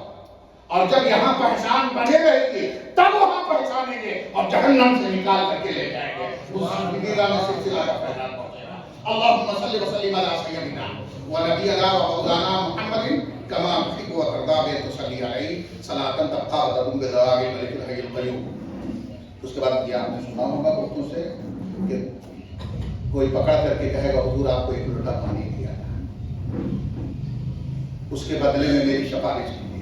اور جب یہاں پہچان بنے رہے گی تب وہاں پہچانیں گے اور جہنم سے نکال کر کے لے جائیں گے، اس سلسلہ میں سلسلہ کا پہچان پہنچے گا۔ اللہم صلی وسلم علی سیدنا و نبینا و مولانا محمد کما تحب و ترضى بأن تصلی علیہ صلاۃ تبقى وتدوم بدوام الملک الحی القیوم۔ اس کے بعد یہ آپ نے سنا ہوگا بہتوں سے کہ کوئی پکڑ کر کے کہے گا حضور آپ کو ایک لوٹا پانی دیا تھا، اس کے بدلے میں میری سفارش کی،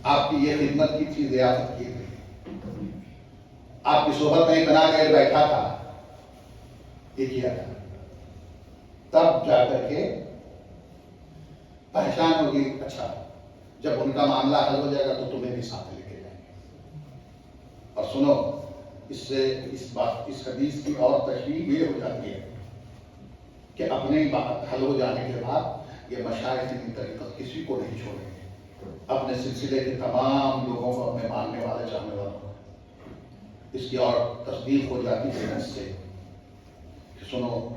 آپ کی یہ خدمت کی تھی، ضیافت کی تھی، آپ کی صحبت میں اتنا دیر بیٹھا تھا، یہ کیا تھا، تب جا کر کے پہچان ہوگی۔ اچھا جب ان کا معاملہ حل ہو جائے گا تو تمہیں بھی ساتھ لے کے جائیں گے۔ اور سنو، اس سے اس حدیث کی اور تشریح یہ ہو جاتی ہے کہ اپنے بات حل ہو جانے کے بعد یہ مشائخ کی طریقت کسی کو نہیں چھوڑیں گے، اپنے سلسلے کے تمام لوگوں کو، اپنے ماننے والے چاہنے والوں کو۔ اس کی اور تصدیق ہو جاتی ہے اس سے کہ سنو،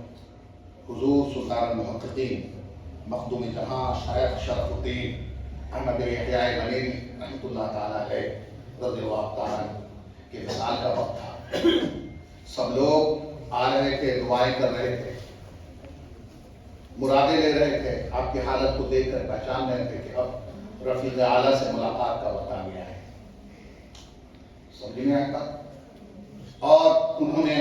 حضور سلطان المحققین مخدوم جہاں شیخ شرف الدین احمد یحییٰ مدینی رحمۃ اللہ تعالیٰ علیہ رضی اللہ تعالیٰ کے وصال کا وقت تھا، سب لوگ آ رہے تھے، دعائیں کر رہے تھے، مرادیں لے رہے تھے، آپ کی حالت کو دیکھ کر پہچان رہے تھے کہ اب رفیق اعلیٰ سے ملاقات کا وقت آ گیا ہے۔ سمجھ میں آیا تھا؟ اور انہوں نے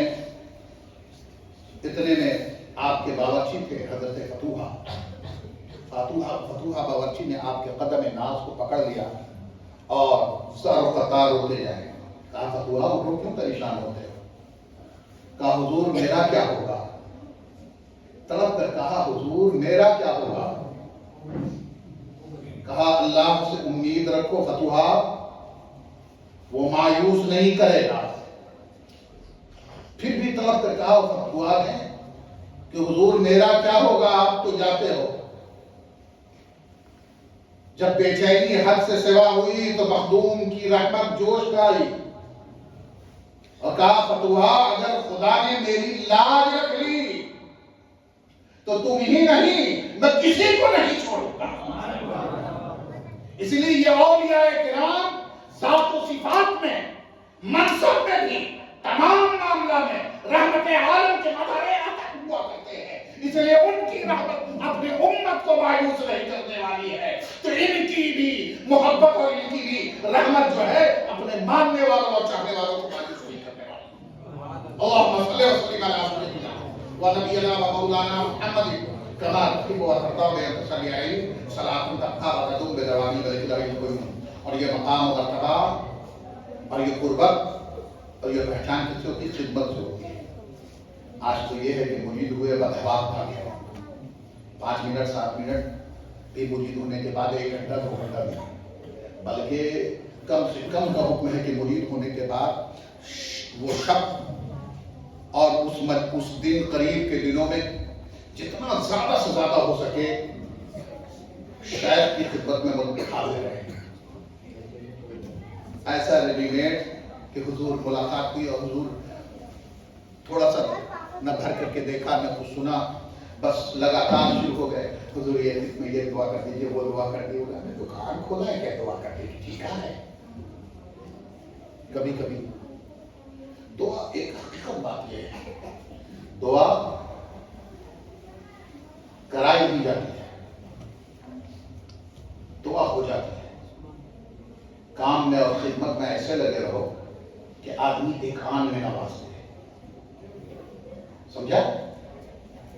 اتنے میں آپ کے باورچی تھے حضرت فتوحہ باورچی نے آپ کے قدم ناز کو پکڑ لیا اور سر و قطار ہوتے جائے۔ کہا فتوحہ اٹھو، کیوں پریشان ہوتے ہو؟ کہا حضور میرا کیا ہوگا؟ طلب کر کہا حضور میرا کیا ہوگا؟ کہا اللہ سے امید رکھو فتوحہ، وہ مایوس نہیں کرے گا۔ پھر بھی طلب کر کہا فتوحہ نے کہ حضور میرا کیا ہوگا، آپ تو جاتے ہو۔ جب بے چینی حد سے سوا ہوئی تو مخدوم کی رحمت جوش گائی اور کہا فتوحہ اگر خدا نے میری لاج رکھ لی تو تم ہی نہیں میں کسی کو نہیں چھوڑوں گا۔ اس لیے یہ اولیاء کرام ذات و صفات میں، منصب میں بھی، تمام معاملہ میں رحمت عالم کے مدارے عطا ہوا کرتے ہیں. اس لیے ان کی رحمت اپنے امت کو مایوس نہیں کرنے والی ہے. تو ان کی بھی محبت اور ان کی بھی رحمت جو ہے اپنے ماننے والوں اور چاہنے والوں کو مایوس نہیں کرنے والی. اللهم صل وسلم على سيدنا ونبينا ومولانا محمد كما تحب وترضى بأن تصلي عليه صلاة تبقى وتدوم بدوام ذلك القيوم. اور یہ مقام و مرتبہ اور یہ قربت اور یہ پہچان کس سے ہوتی ہے؟ خدمت سے ہوتی ہے. آج تو یہ ہے کہ مرید ہوئے بدحواب کھا گیا، 5 منٹ 7 منٹ بھی مرید ہونے کے بعد 1 گھنٹہ 2 گھنٹہ نہیں، بلکہ کم سے کم کا حکم ہے کہ مرید ہونے کے بعد وہ شخص اور اس دن قریب کے دنوں میں جتنا زیادہ سے زیادہ ہو سکے شیخ کی خدمت میں حاضر رہے. ایسا ریڈی میڈ کہ حضور ملاقات ہوئی اور حضور تھوڑا سا نہ بھر کر کے دیکھا نہ کچھ سنا، بس لگاتار شروع ہو گئے. حضور یہ دعا کر دیجیے، وہ دعا کر دیجیے. میں دکان کھولا ہے کیا دعا کر دیجیے؟ ٹھیک ہے. کبھی کبھی دعا ایک حقیقت بات یہ ہے، دعا کرائی بھی جاتی ہے، دعا ہو جاتی ہے. کام میں اور خدمت میں ایسے لگے رہو کہ آدمی ایک آن میں نواز دے. سمجھا؟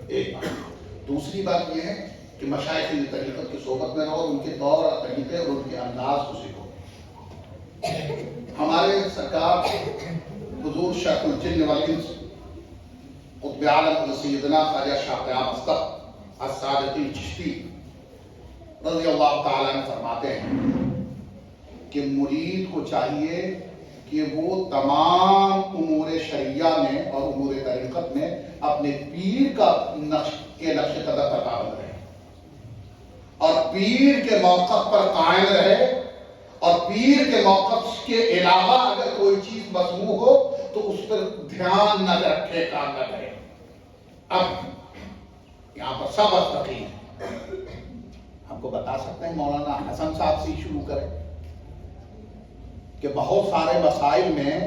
ایک بات. دوسری بات یہ ہے کہ مشائخ طریقت کی صحبت میں رہو، ان کے طور اور طریقے اور ان کے انداز کو سیکھو. ہمارے سرکار حضور شیخ الجن والانس قطب عالم سیدنا خواجہ شاہ قیام مصطفی الصادقی چشتی رضی اللہ تعالیٰ عنہ فرماتے ہیں کہ مرید کو چاہیے کہ وہ تمام امور شریعہ میں اور امور طریقت میں اپنے پیر کا نقش قدم پر پابند رہے اور پیر کے موقف پر قائم رہے، اور پیر کے موقف کے علاوہ اگر کوئی چیز مسموع ہو تو اس پر دھیان نہ رکھے، کام نہ کرے. اب یہاں پر سب استقیم ہم کو بتا سکتے ہیں، مولانا حسن صاحب سے شروع کریں کہ بہت سارے مسائل میں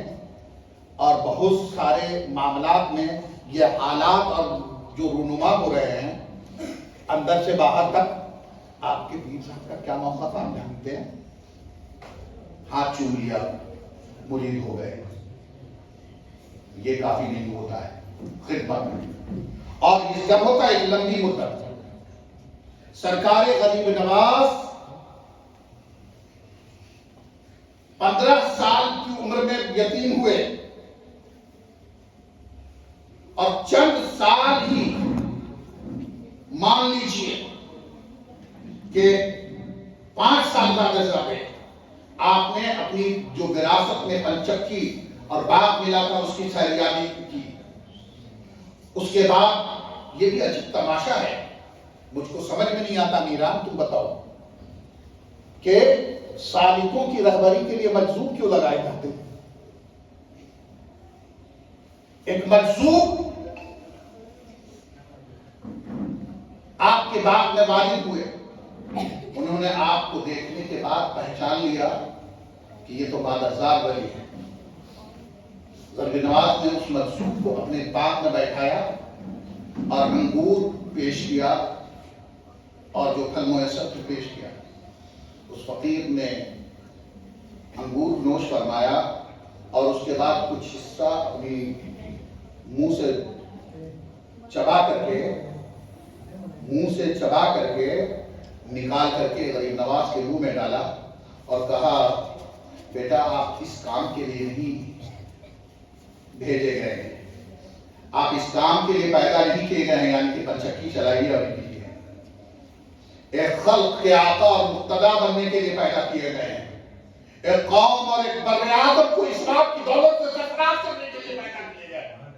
اور بہت سارے معاملات میں یہ حالات اور جو رونما ہو رہے ہیں اندر سے باہر تک، آپ کے پیر صاحب کا کیا موقف آپ جانتے ہیں؟ ہاتھ چوم لیا، مرید ہو گئے. یہ کافی نہیں ہوتا ہے خدمت میں. اور یہ جب ہوتا ہے ایک لمبی مدت. سرکار غریب نواز 15 سال کی عمر میں یتیم ہوئے اور چند سال ہی مان لیجیے کہ 5 سال زیادہ سے آگے آپ نے اپنی جو وراثت میں پنچکی اور باغ ملا تھا اس کی سیریابی کی. اس کے بعد یہ بھی عجیب تماشا ہے، مجھ کو سمجھ میں نہیں آتا. میران تم بتاؤ کہ سالکوں کی رہبری کے لیے مجذوب کیوں لگائے جاتے ہیں؟ ایک مجذوب آپ کے باغ میں والد ہوئے، انہوں نے آپ کو دیکھنے کے بعد پہچان لیا کہ یہ تو بادرزار ولی ہے. غریب نواز نے اس مجذوب کو اپنے باغ میں بیٹھایا اور انگور پیش کیا اور جو پھل میسر تھے پیش کیا. اس فقیر نے انگور نوش فرمایا اور اس کے بعد کچھ حصہ اپنی منہ سے چبا کر کے نکال کر کے غریب نواز کے منہ میں ڈالا اور کہا، بیٹا آپ اس کام کے لیے نہیں بھیجے گئے ہیں، آپ اس کام کے لیے پیدا نہیں کیے گئے ہیں، یعنی کہ پنچکی چلائیے اور کیجیے. ایک خلق کے آقا اور مقتدا بننے کے لیے پیدا کیے گئے ہیں. ایک قوم اور ایک بر اعظم کو اسلام کی دولت سے سرفراز کرنے کے لیے پیدا کیے گئے ہیں.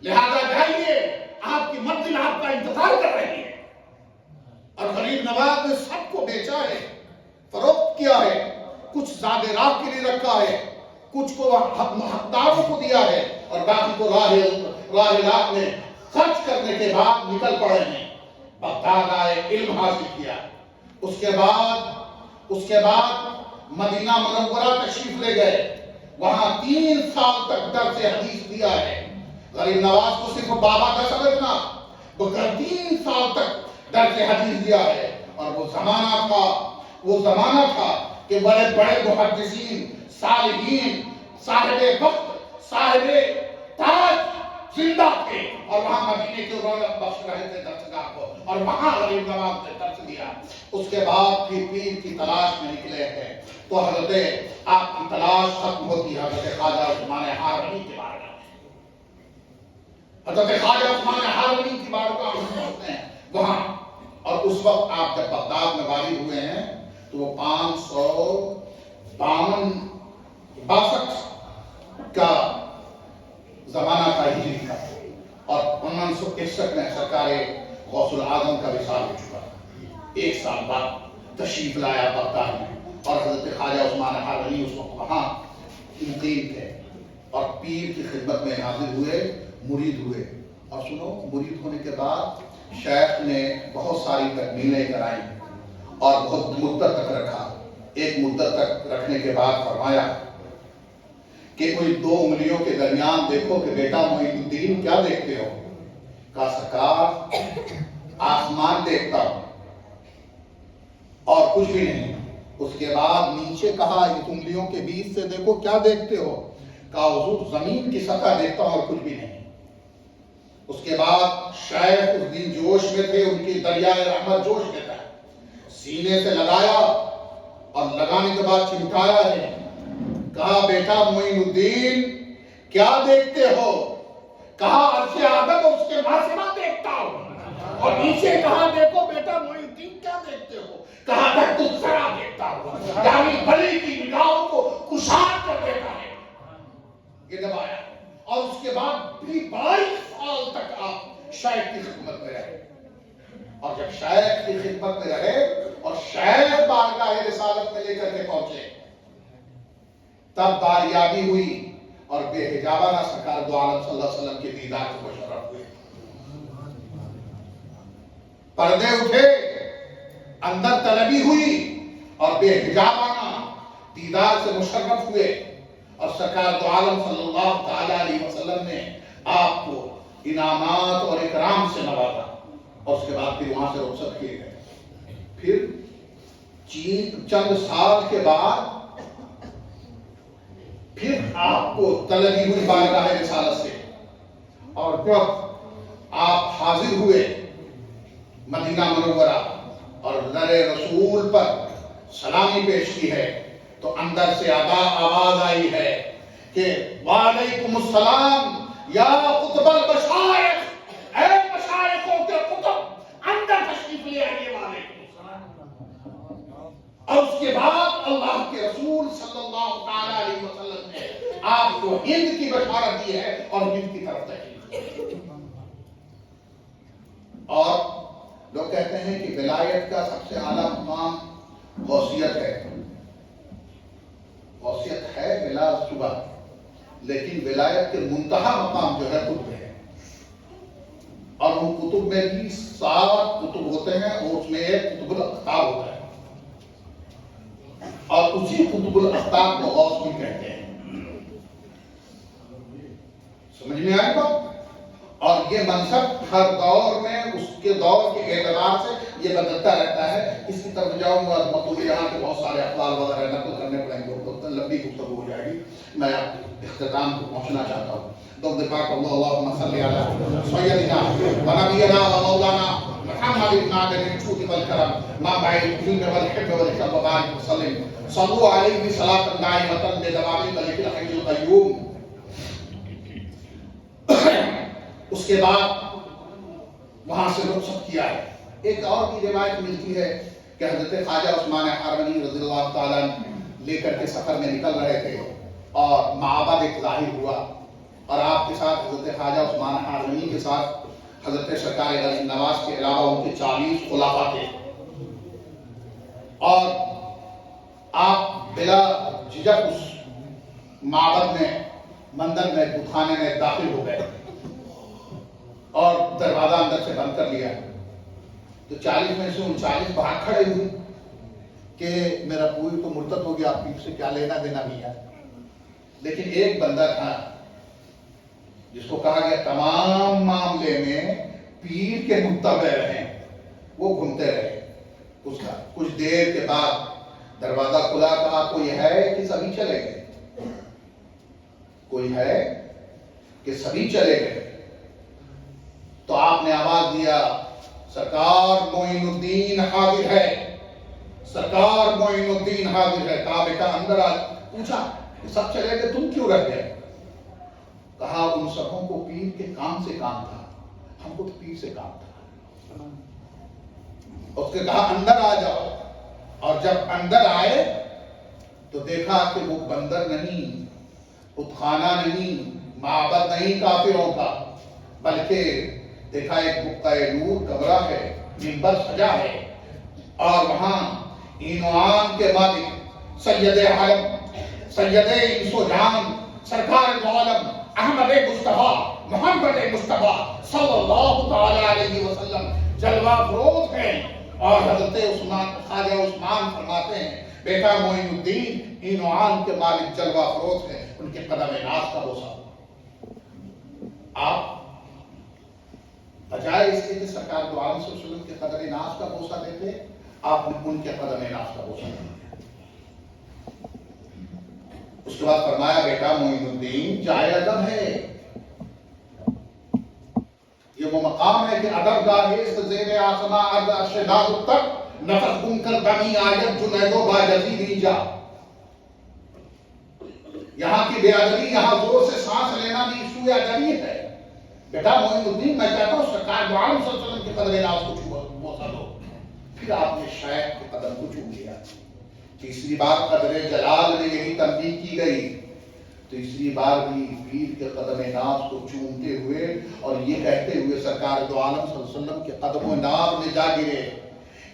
لہذا جائیے، آپ کی منزل آپ کا انتظار کر رہی ہے. اور غریب نواز نے سب کو بیچا ہے، فروخت کیا ہے، کچھ زادرات کے لیے رکھا ہے، کچھ کو حقداروں کو دیا ہے اور باقی کو راہ میں خرچ کرنے کے بعد نکل پڑے ہیں. بغداد آئے، علم حاصل کیا. اس کے بعد مدینہ منورہ تشریف لے گئے، وہاں 3 سال تک درس حدیث دیا ہے۔ غریب نواز کو صرف بابا کا سمجھنا، وہ 3 سال تک درس حدیث دیا ہے۔ اور وہ زمانہ تھا کہ بڑے بڑے محدثین، صالحین، صاحب وقت، صاحب تاج زندہ تھے، اور وہاں مدینے کے رونق بخش رہے تھے درسگاہ کو، اور وہاں غریب نواز نے درس دیا۔ اس کے بعد پھر پیر کی تلاش میں نکلے ہیں، تو حضرت آپ کی تلاش ختم ہوتی ہے حضرت خواجہ عثمان ہارونی کے بارے میں۔ حضرت خواجہ عثمان ہارونی کی بارگاہ میں پہنچتے ہیں وہاں، اور اس وقت آپ جب بغداد میں والد ہوئے ہیں تو وہ 562 کا زمانہ کا ہجری تھا، اور 1961 میں سرکار غوث العظم کا وصال ہو چکا تھا۔ 1 سال بعد تشریف لایا بغداد میں، اور حضرت خواجہ عثمان ہارونی اس وقت وہاں مقیم تھے، اور پیر کی خدمت میں حاضر ہوئے، مرید ہوئے۔ اور سنو، مرید ہونے کے بعد شیخ نے بہت ساری تکمیلیں کرائیں اور بہت مدت تک رکھا۔ ایک مدت تک رکھنے کے بعد فرمایا کہ کوئی 2 انگلیوں کے درمیان دیکھو کہ بیٹا معین الدین کیا دیکھتے ہو؟ کہا سرکار آسمان دیکھتا ہوں اور کچھ بھی نہیں۔ اس کے بعد نیچے کہا اس انگلیوں کے بیچ سے دیکھو کیا دیکھتے ہو؟ کہا حضور زمین کی سطح دیکھتا ہوں اور کچھ بھی نہیں۔ اس کے بعد شیخ اس دن جوش میں تھے، ان کی دریائے رحمت جوش میں تھا، سینے سے لگایا اور لگانے کے بعد چمٹایا ہے، کہا بیٹا معین الدین کیا دیکھتے ہو؟ کہا عرش اعظم اور اس کے محاسبہ دیکھتا ہوں، اور نیچے کہا دیکھو بیٹا معین الدین کیا دیکھتے ہو؟ کہا میں تجھرا دیکھتا ہوں، یعنی بلی کی نگاہوں کو کشاد کر دیتا ہے۔ یہ جب آیا، اور اس کے بعد بھی 22 سال تک آپ شیخ کی خدمت میں رہے، اور جب شیخ کی خدمت میں رہے اور شیخ بارگاہ رسالت میں لے کر کے پہنچے، تب باریابی ہوئی اور بے حجابانہ سرکار دو عالم صلی اللہ علیہ وسلم کے دیدار کو مشرف ہوئے۔ پردے اٹھے، اندر طلبی ہوئی اور بے حجابانہ دیدار سے مشرف ہوئے، اور سرکار دو عالم صلی اللہ تعالی علیہ وسلم نے آپ کو انعامات اور اکرام سے نوازا، اور اس کے بعد پھر وہاں سے رخصت کیے گئے۔ پھر چند سال کے بعد پھر آپ کو طلبی ہوئی بارگاہ رسالت سے، اور جب آپ حاضر ہوئے مدینہ منورہ اور در رسول پر سلامی پیش کی ہے، تو اندر سے آواز آئی ہے کہ وعلیکم السلام یا قطب المشائخ، اے مشائخوں کے قطب اندر تشریف لے آئیے، وعلیکم السلام۔ اور اس کے بعد اللہ کے رسول صلی اللہ تعالی علیہ وسلم نے آپ کو ہند کی بشارت دی ہے اور ہند کی طرف تشریف۔ اور لوگ کہتے ہیں کہ ولایت کا سب سے اعلیٰ مقام غوثیت ہے، غوثیت ہے بلا شبہ، لیکن ولایت کے منتہا مقام جو ہے قطب ہے، اور وہ کتب میں بھی 7 کتب ہوتے ہیں، اور اس میں ایک قطب الاقطاب ہوتا ہے، اور اسی قطب الاقطاب کو غوث بھی کہتے ہیں۔ سمجھ میں آئے بات؟ اور یہ منصب ہر دور میں اس کے دور کے اعتبار سے یہ بدلتا رہتا ہے۔ اس کی طرف جاؤں گا مطلب یہاں کے بہت سارے اقوال وغیرہ نقل کرنے پڑیں گے، تو لمبی گفتگو ہو جائے گی، میں اختتام کو پہنچنا چاہتا ہوں۔ درود پاک اللہم صلی علی سیدنا و نبینا و مولانا محمد المعدن الجود والکرم ما بعد العلم والحب والحب وبارک وسلم صلوا علیہ صلاۃ دائمۃ بدوام الملک الحی القیوم۔ اس کے بعد وہاں سے رخصت کیا ہے۔ ایک اور بھی روایت ملتی ہے کہ حضرت خواجہ عثمان ہارونی رضی اللہ تعالیٰ لے کر کے سفر میں نکل رہے تھے، اور معبد ایک ظاہر ہوا، اور آپ کے ساتھ حضرت خواجہ عثمان ہارونی کے ساتھ حضرت سرکار غریب نواز کے علاوہ ان کے 40 خلفاء تھے، اور آپ بلا جھجک اس معبد میں، مندر میں، بتخانے میں داخل ہو گئے اور دروازہ اندر سے بند کر لیا، تو 40 میں سے 39 باہر کھڑے ہوئے، کہ میرا پوری تو مرتد ہو گیا، پیر سے کیا لینا دینا بھی ہے. لیکن ایک بندہ تھا جس کو کہا گیا تمام معاملے میں پیر کے متبع رہے، وہ گھومتے رہے. اس کا کچھ دیر کے بعد دروازہ کھلا، کہا کوئی ہے کہ سبھی چلے گئے؟ کوئی ہے کہ سبھی چلے گئے؟ تو آپ نے آواز دیا سرکار معین الدین حاضر ہے، سرکار معین الدین حاضر ہے. کہا بیٹا اندر آ. پوچھا سب چلے گئے تم کیوں رہ گئے؟ کہا ان سبوں کو پیر کے کام سے کام تھا، ہم کو تو پیر سے کام تھا. اس کے کہا اندر آ جاؤ. اور جب اندر آئے تو دیکھا کہ وہ بندر نہیں، بتخانہ نہیں، معبد نہیں کافروں کا، بلکہ دیکھا ایک بقعہ نور کمرہ ہے، منبر سجا ہے، اور وہاں اینوان کے مالک سید عالم سید انس و جان سرکار دو عالم احمد مصطفیٰ محمد مصطفیٰ صلی اللہ تعالی علیہ وسلم جلوہ فروز ہیں. اور حضرت عثمان خواجہ عثمان فرماتے ہیں بیٹا معین الدین اینوان کے مالک جلوہ فروز ہیں، ان کے قدم ناز کا بوسہ. آپ بجائے اس کے کہ سرکار دو عالم صلی اللہ علیہ وسلم کے قدم ناز کا بوسہ دیتے، آپ نے ان کے قدم ناز کا بوسہ دیتے. اس کے بعد فرمایا بیٹا معین الدین جائے ادب ہے، یہ وہ مقام ہے کہ ادب گاہست زیر آسما عرض عرش نازک تک نفس گم کر دمی آیت جنید و باجزی ریجا. یہاں کی بے ادبی، یہاں زور سے سانس لینا بھی سوء ادبی ہے. بیٹا معین الدین میں چاہتا ہوں سرکار دو عالم صلی اللہ علیہ وسلم کے قدم ناز کو بوسہ دو. پھر آپ نے شیخ کے قدم کو چوم لیا. تیسری بار قدر جلال میں یہی تنبیہ کی گئی، تیسری بار بھی پیر کے قدم ناز کو چومتے ہوئے اور یہ کہتے ہوئے سرکار دو عالم صلی اللہ علیہ وسلم کے قدم و ناز میں جا گرے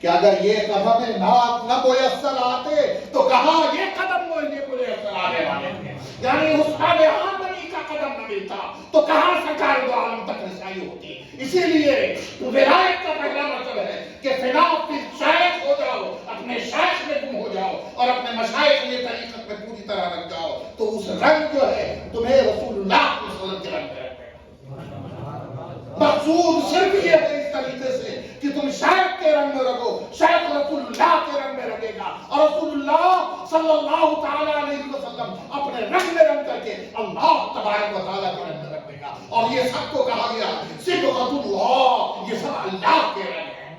کہ اگر یہ قدم ناز نہ میسر آتے تو کہاں یہ قدم میسر آنے والے تھے. یعنی اس آدمی کا قدم نہ ملتا تو کہاں سرکار دو عالم تک رسائی ہوتی. اسی لیے ولایت کا پہلا مطلب ہے کہ فنا فی شیخ ہو جاؤ، اپنے شیخ میں گم ہو جاؤ اور اپنے مشائخ کے طریقت میں پوری طرح رکھ جاؤ، تو اس رنگ جو ہے تمہیں رسول اللہ صلی اللہ علیہ وسلم کے رنگ میں رکھے. مقصود صرف یہ ہے اس طریقے سے کہ تم شیخ کے رنگ میں رکھو، شیخ رسول اللہ کے رنگ میں رکھے گا، اور رسول اللہ صلی اللہ تعالی علیہ وسلم اپنے رنگ میں رنگ کر کے اللہ تبارک و تعالیٰ کے رنگ میں رکھے گا. اور یہ سب کو کہا گیا صبغۃ اللہ، یہ سب اللہ کے رنگ ہیں.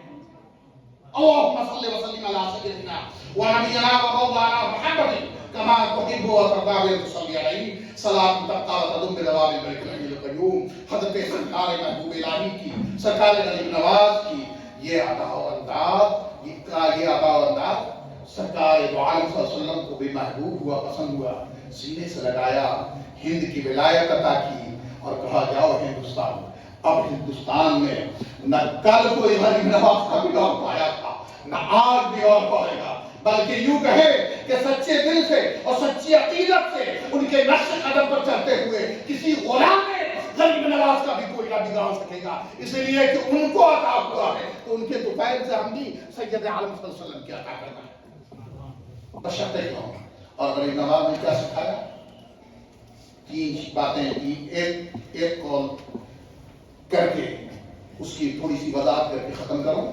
اللہم صلی وسلم علی سیدنا و نبینا و مولانا محمد کما تحب و ترضى تصلی علیہ صلاۃ تبقى وتدوم بدوام الملک الحی القیوم. حضرت سرکار محبوب الہی کی، سرکار غریب نواز کی یہ ادا و انداز، یہ ادا و انداز سرکار دو عالم صلی اللہ علیہ وسلم کو بھی محبوب ہوا، پسند ہوا. سینے سے لگایا، ہند کی ولایت عطا کی اور کہا جاؤ ہندوستان. اب ہندوستان میں نہ کل کوئی غریب نواز کا بھی دور پایا تھا، نہ آج بھی اور پائے گا، بلکہ یوں کہے کہ سچے دل سے اور سچی عقیدت سے ان کے نقش قدم پر چلتے ہوئے کسی غلام میں غریب نواز کا بھی کوئی نہ بگاڑ سکے گا. اس لیے کہ ان کو عطا ہوا ہے تو ان کے دوپہر سے ہم بھی سید عالم صلی اللہ علیہ وسلم کی عطا کرنا ہے. بشرطے کیوں؟ اور غریب نواز نے کیا سکھایا؟ تین باتیں کی. ایک قول کر کے اس کی تھوڑی سی وضاحت کر کے ختم کروں،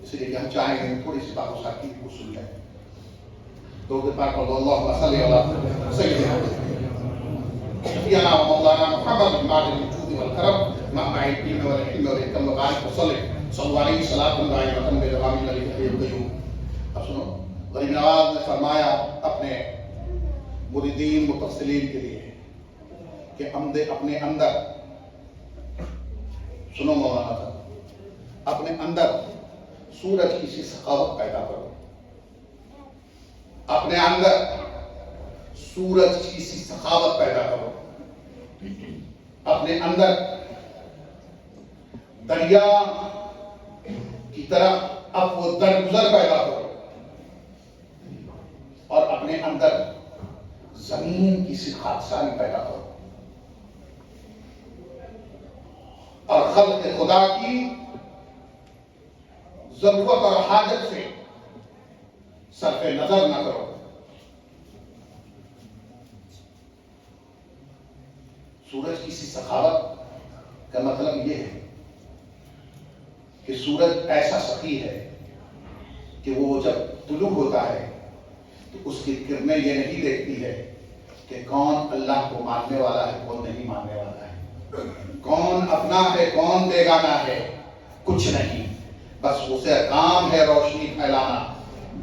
اس لیے کہ ہم چاہیں گے تھوڑی سی بات ساتھی کو سن لیں. دو کے پاک اللہ صلی اللہ سیدنا شفیعنا و مولانا محمد بن ماجد الجود والکرم مع الدین والحلم والحکم وبارک وسلم صلی علیہ صلاۃ دائمۃ بدوام الملک الحی القیوم. اب سنو، غریب نواز نے فرمایا اپنے مریدین متصلین کے لیے کہ اپنے اندر، سنو مولانا صاحب، اپنے اندر سورج کی سی سخاوت پیدا کرو، اپنے اندر سورج کی سی سخاوت پیدا کرو، اپنے اندر دریا کی طرح اب وہ درگزر پیدا کرو، اور اپنے اندر زمین کی سی خاکساری پیدا کرو، اور خلق خدا کی ضرورت اور حاجت سے صرف نظر نہ کرو. سورج کی سی سخاوت کا مطلب یہ ہے کہ سورج ایسا سخی ہے کہ وہ جب طلوع ہوتا ہے تو اس کی کرنیں یہ نہیں دیکھتی ہے کہ کون اللہ کو ماننے والا ہے کون نہیں ماننے والا ہے، کون اپنا ہے کون بیگانہ ہے، کچھ نہیں. بس اسے کام ہے روشنی پھیلانا،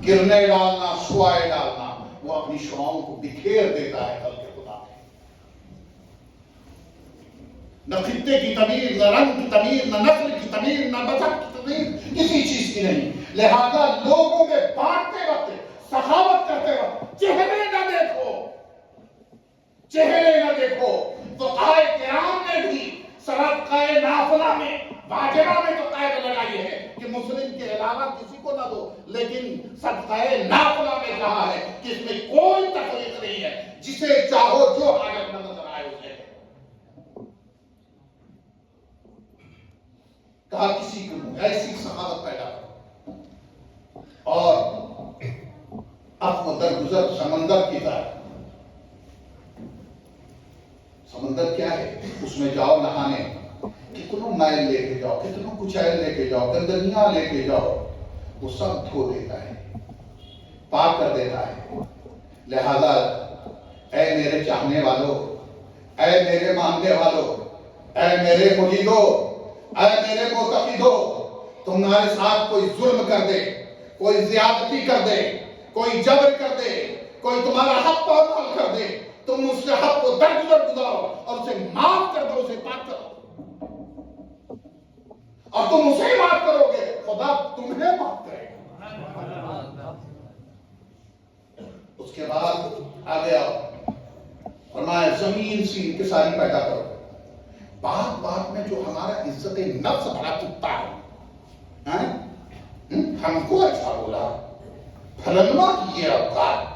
کرنیں ڈالنا، شعاعیں ڈالنا. وہ اپنی شعاؤں کو بکھیر دیتا ہے کل کے خدا. نہ خطے کی تمیز، نہ رنگ کی تمیز، نہ نسل کی تمیز، نہ مذہب کی تمیز، کسی چیز کی نہیں. لہذا لوگوں میں بانٹتے وقت، سخاوت کرتے وقت چہرے نہ دیکھو، چہرے نہ دیکھو. تو کرام نے بھی صدقہ نافلہ میں، واجبہ میں تو قید لگائی ہے کہ مسلم کے علاوہ کسی کو نہ دو، لیکن صدقہ نافلہ میں کہا ہے کہ اس میں کوئی تفریق نہیں ہے، جسے چاہو جو حاجت نظر آئے اسے. کہا کسی کو ایسی سخاوت پیدا کرو. اور اب وہ درگزر سمندر کی طرح. سمندر کیا ہے؟ اس میں جاؤ نہانے، کتنوں میل لے کے جاؤ، کتنوں کچیل لے کے جاؤ، گندگیاں لے کے جاؤ، وہ سب دھو دیتا ہے، پاک کر دیتا ہے. لہذا اے میرے چاہنے والوں، اے میرے ماننے والوں، اے میرے مریدوں، اے میرے معتقدوں، تمہارے ساتھ کوئی ظلم کر دے، کوئی زیادتی کر دے، کوئی جبر کر دے، کوئی تمہارا حق پامال کر دے، تم اس کے حق کو درگزر گزارو اور اسے معاف کر دو، اسے پاک کرو. اور تم اسے معاف کرو گے، خدا تمہیں معاف کرے گا. اس کے بعد آگے آؤ، فرمایا زمین سی انکساری پیدا کرو. بات بات میں جو ہمارا عزت نفس بڑا کتا ہے، ہم کو اچھا بولا، پھلنوا کی یہ اوقات.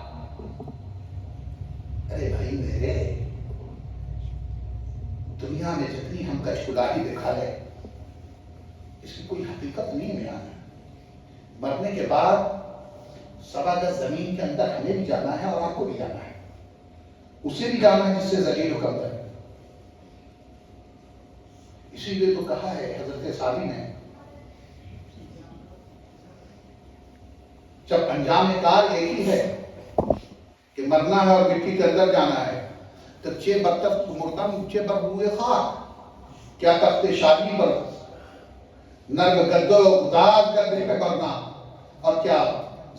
ارے بھائی میرے، دنیا میں جتنی ہم کچھ دکھا لے، اس کی کوئی حقیقت نہیں ہے. مرنے کے بعد سوا گز زمین کے اندر ہمیں بھی جانا ہے اور آپ کو بھی جانا ہے، اسے بھی جانا ہے جس سے ذلیل حکم ہے. اسی لیے تو کہا ہے حضرت صحابی نے، جب انجام کار ایک ہی ہے کہ مرنا ہے اور مٹی کے اندر جانا ہے، تو چھ برتب مردم چھ بر ہوئے خاک، کیا تخت شادی پر نرم گدو داغ گدے پہ مرنا، اور کیا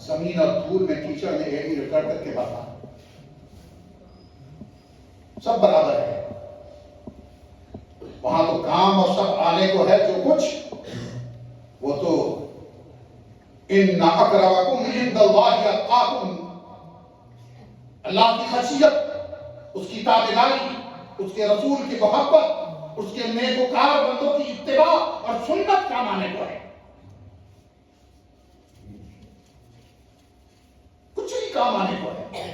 زمین اور دھول میں کیچڑ میں ایڑی رگڑ کر کے مرنا، سب برابر ہے. وہاں تو کام اور سب آنے کو ہے، جو کچھ وہ تو ان اکرمکم عند اللہ اتقاکم، اللہ کی خشیت، اس کی تابعداری، اس کے رسول کی محبت، اس کے نیکوکار بندوں کی اتباع اور سنت کام آنے کو ہے. کچھ بھی کام آنے کو ہے.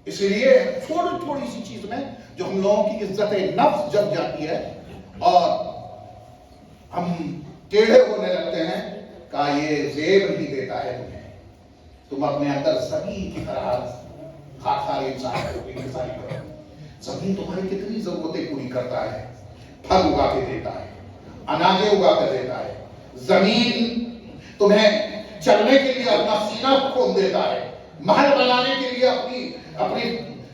اس لیے تھوڑی سی چیز میں جو ہم لوگوں کی عزت نفس جب جاتی ہے اور ہم ٹیڑھے ہونے لگتے ہیں، کہا یہ زیب نہیں دیتا ہے تمہیں، تم اپنے اندر زمین کی طرح خاکسار انسان کرو. زمین تمہاری کتنی ضرورتیں پوری کرتا ہے، پھل اگا کے دیتا ہے، اناجیں اگا کر دیتا ہے. زمین تمہیں چلنے کے لیے اپنا سینہ کھول دیتا ہے، محل بنانے کے لیے اپنی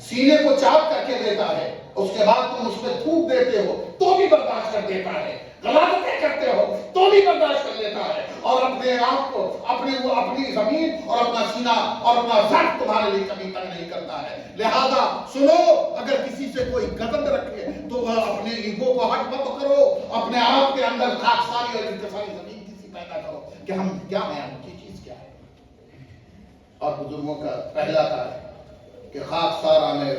سینے کو چاک کر کے دیتا ہے. اس کے بعد تم اس پہ تھوک دیتے ہو تو بھی برداشت کر دیتا ہے، غلطیں کرتے ہو تو بھی برداشت کر لیتا ہے، اور اپنے آپ کو اپنی زمین اور اپنا سینہ اور اپنا ذات تمہارے لیے کبھی تنگ نہیں کرتا ہے. لہذا سنو، اگر کسی سے کوئی غضب رکھے تو وہ اپنے ایگو کو ہٹ مت کرو، اپنے آپ کے اندر خاکساری اور انکساری زمین کسی پیدا کرو کہ ہم کیا ہیں، ہم کی چیز کیا ہے. اور بزرگوں کا پہلا تھا کہ خاکسارہ میں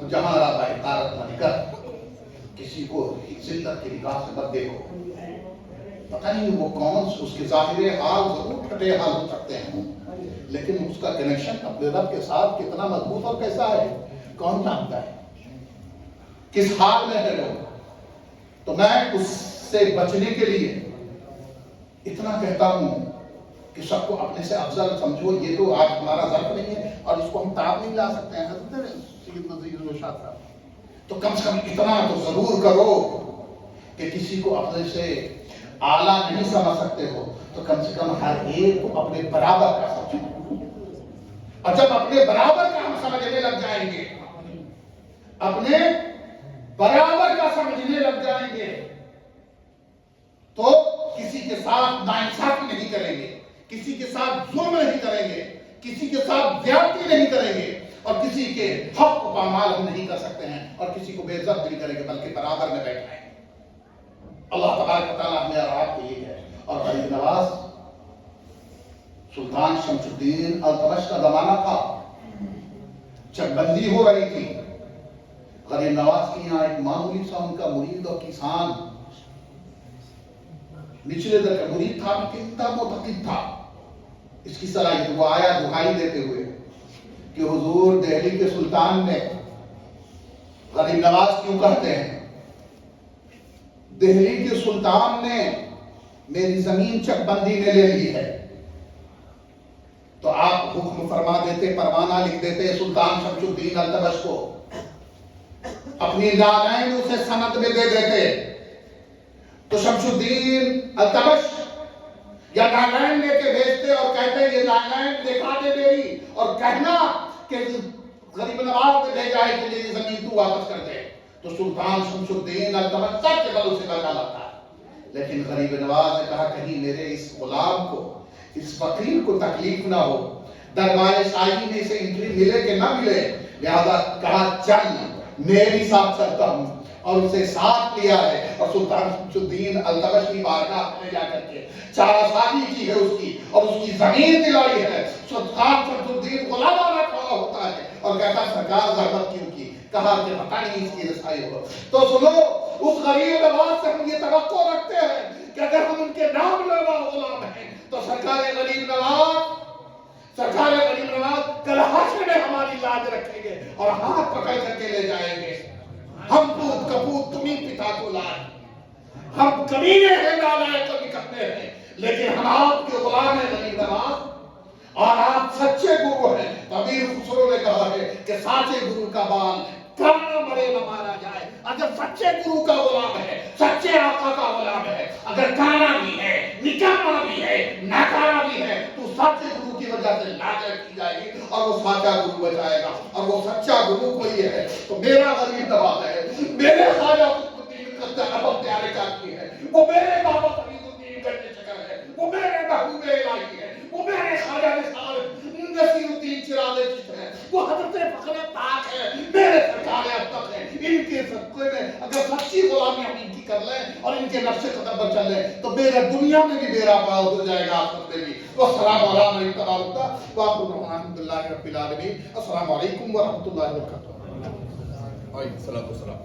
جہاں را بحقارت من کر، کسی کو ذلت کی نگاہ سے مت دیکھو. پتہ نہیں وہ کون، اس کے ظاہر حال ضرور پھٹے حال ہو سکتے ہیں، لیکن اس کا کنیکشن اپنے رب کے ساتھ کتنا مضبوط اور کیسا ہے کون جانتا ہے، کس حال میں ہے لوگ. تو میں اس سے بچنے کے لیے اتنا کہتا ہوں کہ سب کو اپنے سے افضل سمجھو، یہ تو آج ہمارا ظرف نہیں ہے اور اس کو ہم تاب نہیں لا سکتے ہیں حضرت سید نذیر الرشاد صاحب، تو کم سے کم اتنا تو ضرور کرو کہ کسی کو اپنے سے اعلیٰ نہیں سمجھ سکتے ہو تو کم سے کم ہر ایک کو اپنے برابر کا سمجھو، اور جب اپنے برابر کا ہم سمجھنے لگ جائیں گے، اپنے برابر کا سمجھنے لگ جائیں گے تو کسی کے ساتھ ناانصافی نہیں کریں گے، کسی کے ساتھ ظلم نہیں کریں گے، کسی کے ساتھ زیادتی نہیں کریں گے، اور کسی کے حق کو پامال ہم نہیں کر سکتے ہیں، اور کسی کو بے عزت نہیں کریں گے بلکہ برابر میں بیٹھائیں گے۔ اللہ تبارک و تعالیٰ ہمیں اور آپ کو یہ ہے۔ اور غریب نواز سلطان شمس الدین التمش کا زمانہ تھا، چک بندی ہو رہی تھی، غریب نواز کے یہاں ایک معمولی سا ان کا مرید اور کسان نچلے در کا مرید تھا، کتنا معتقد تھا اس کی صلاحیت، وہ آیا دہائی دیتے ہوئے کہ حضور دہلی کے سلطان نے، غریب نواز کیوں کہتے ہیں، دہلی کے سلطان نے میری زمین چک بندی میں لے لی ہے، تو آپ حکم فرما دیتے، پروانہ لکھ دیتے سلطان شمس الدین التمش کو، اپنی نالین اسے سند میں دے دیتے، تو شمس الدین التمش یا نالین لے کے بھیجتے اور کہتے یہ نالین دکھا دے میری، اور کہنا کہ غریب نواز نے بھیجا ہے کہ یہ زمین تو واپس کر دے، تو سلطان شمس الدین التمش سب کے بل اسے لگا لاتا ہے۔ لیکن غریب نواز نے کہا کہیں میرے اس غلام کو، اس فقیر کو تکلیف نہ ہو، دربار شاہی میں اسے انٹری ملے کہ نہ ملے، لہذا کہا چل میری ساتھ چلتا ہوں، اور اسے ساتھ لیا ہے، اور سلطان شمس الدین التمش کی بارگاہ میں جا کر کے چارہ سازی کی ہے اس کی، اور اس کی زمین دلائی ہے۔ سلطان شمس الدین غلامانہ کھڑا ہوتا ہے اور کہتا سرکار زحمت کیوں کی، کہا کہ پتہ نہیں اس کی رسائی ہو۔ تو سنو، اس غریب نواز سے ہم یہ توقع رکھتے ہیں کہ اگر ہم ان کے نام لیوا غلام ہیں تو سرکار غریب نواز کل حشر میں ہماری لاج رکھیں گے اور ہاتھ پکڑ کر کے لے جائیں گے۔ ہم پوت کپوت تمہیں پتا کو لائے، ہم کمینے ہیں، نالائق کو نکلتے ہیں، لیکن ہم آپ کے غلام ہیں غریب نواز، اور آپ سچے گرو ہیں۔ امیر خسرو نے کہا ہے کہ سانچے گرو کا بال کانا مرے نہ مارا جائے۔ اگر سچے گرو کا غلام ہے، سچے آقا کا غلام ہے، اگر کانا بھی ہے، نکاما بھی ہے، ناکارا بھی ہے، تو سچے گرو کی وجہ سے لاجت کی جائے گی اور وہ سچا گرو بچائے گا، اور وہ سچا گرو کوئی ہے تو میرا غریب نواز ہے، میرے خواجہ قطب الدین کا پیارے کی ہے، وہ میرے بابا فرید الدین کا شکر ہے، وہ میرے محبوب الہی ہے، وہ میرے خواجہ نصیر الدین چراغ چشت ہے، وہ حضرت فخر پاک ہے، میرے سرکار ابتق ہے۔ ان کے صدقے میں اگر سچی غلامی ہم ان کی کر لیں اور ان کے نقش قدم پر چل لیں تو میرا دنیا میں بھی میرا پاؤ ہو جائے گا، آخرت میں بھی۔ والسلام علیکم ورحمۃ اللہ وبرکاتہ، الحمد للہ رب العالمین، السلام علیکم ورحمۃ اللہ وبرکاتہ۔ وعلیکم السلام۔